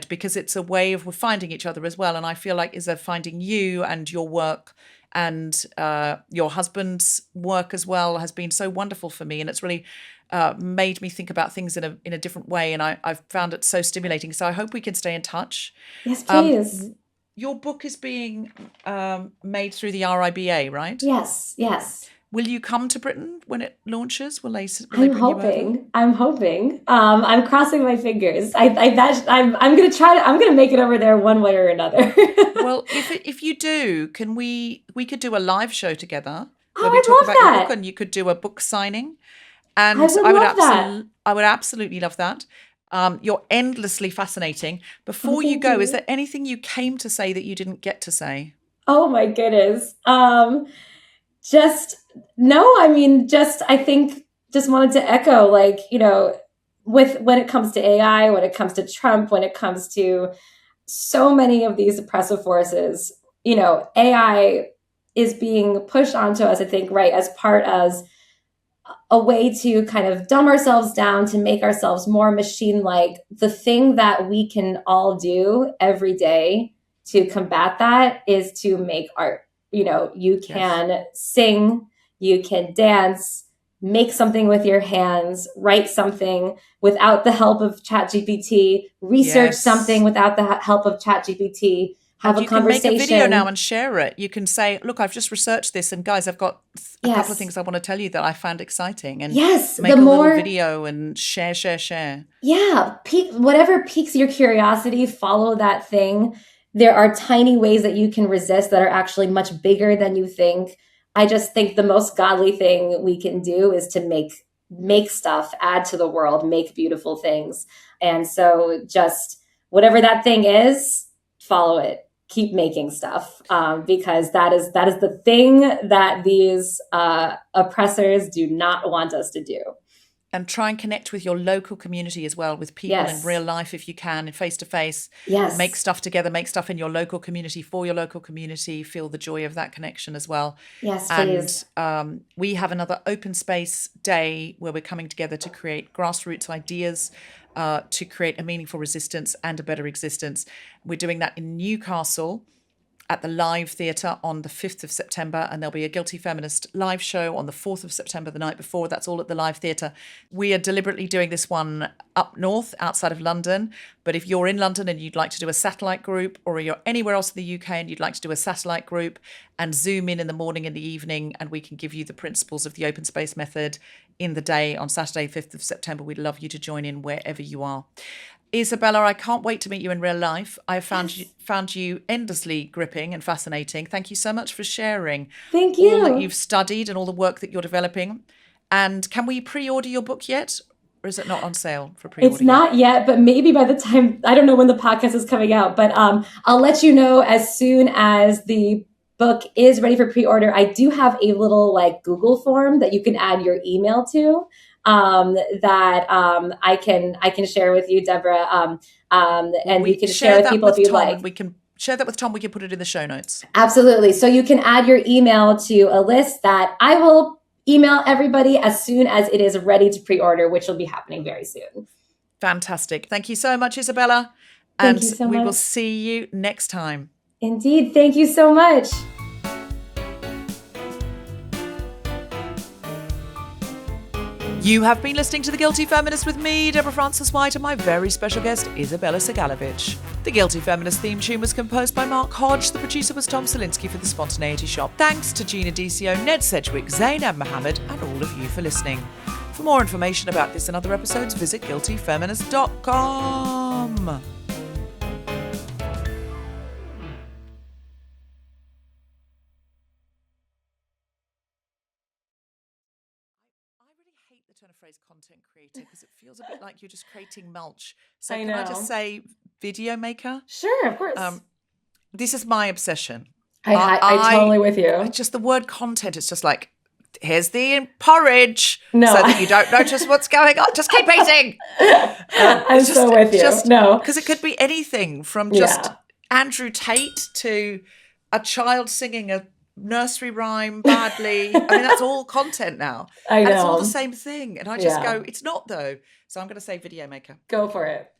because it's a way of we're finding each other as well. And I feel like is finding you and your work and your husband's work as well has been so wonderful for me. And it's really made me think about things in a different way. And I've found it so stimulating. So I hope we can stay in touch. Yes, please. Your book is being made through the RIBA, right? Yes. Will you come to Britain when it launches? Will they I'm hoping. I'm crossing my fingers. I'm going to try. I'm going to make it over there one way or another. Well, if you do, can we could do a live show together where we talk about your book, and you could do a book signing. And I would absolutely love that. You're endlessly fascinating. Before you go, is there anything you came to say that you didn't get to say? Oh my goodness. I think just wanted to echo, like, when it comes to AI, when it comes to Trump, when it comes to so many of these oppressive forces, AI is being pushed onto us, I think, right, as a way to kind of dumb ourselves down, to make ourselves more machine-like. The thing that we can all do every day to combat that is to make art. You can sing, you can dance, make something with your hands, write something without the help of ChatGPT, research something without the help of ChatGPT, have a conversation. You can make a video now and share it. You can say, look, I've just researched this, and guys, I've got a couple of things I want to tell you that I found exciting. And make a little video and share. Yeah, whatever piques your curiosity, follow that thing. There are tiny ways that you can resist that are actually much bigger than you think. I just think the most godly thing we can do is to make stuff, add to the world, make beautiful things. And so just whatever that thing is, follow it. Keep making stuff, because that is the thing that these oppressors do not want us to do. And try and connect with your local community as well, with people in real life if you can, face to face. Yes. Make stuff together, make stuff in your local community, for your local community. Feel the joy of that connection as well. Yes, please. And we have another open space day where we're coming together to create grassroots ideas to create a meaningful resistance and a better existence. We're doing that in Newcastle at the Live Theatre on the 5th of September, and there'll be a Guilty Feminist live show on the 4th of September, the night before. That's all at the Live Theatre. We are deliberately doing this one up north, outside of London, but if you're in London and you'd like to do a satellite group, or you're anywhere else in the UK and you'd like to do a satellite group and Zoom in the morning and the evening, and we can give you the principles of the open space method in the day on Saturday, 5th of September, we'd love you to join in wherever you are. Isabella, I can't wait to meet you in real life. I have found you endlessly gripping and fascinating. Thank you so much for sharing Thank you. all that you've studied and all the work that you're developing. And can we pre-order your book yet? Or is it not on sale for pre-order? It's not yet, but maybe by the time, I don't know when the podcast is coming out, but I'll let you know as soon as the book is ready for pre-order. I do have a little like Google form that you can add your email to. That I can share with you, Deborah, and we can share with people if you'd like. We can share that with Tom. We can put it in the show notes. Absolutely. So you can add your email to a list that I will email everybody as soon as it is ready to pre-order, which will be happening very soon. Fantastic. Thank you so much, Isabella. Thank you so much. We will see you next time. Indeed. Thank you so much. You have been listening to The Guilty Feminist with me, Deborah Frances-White, and my very special guest, Isabella Segalovich. The Guilty Feminist theme tune was composed by Mark Hodge. The producer was Tom Salinsky for The Spontaneity Shop. Thanks to Gina Dicio, Ned Sedgwick, Zainab Mohammed, and all of you for listening. For more information about this and other episodes, visit guiltyfeminist.com. Turn of phrase content creator because it feels a bit like you're just creating mulch. So can I just say video maker? Sure, of course. This is my obsession. I totally with you. Just the word content, it's just like, here's the porridge. No. So that you don't notice what's going on. Just keep eating. I'm so with you. No. Because it could be anything from just Andrew Tate to a child singing a nursery rhyme badly. I mean, that's all content now. I know. And it's all the same thing. And I just go, it's not though. So I'm going to say video maker. Go for it.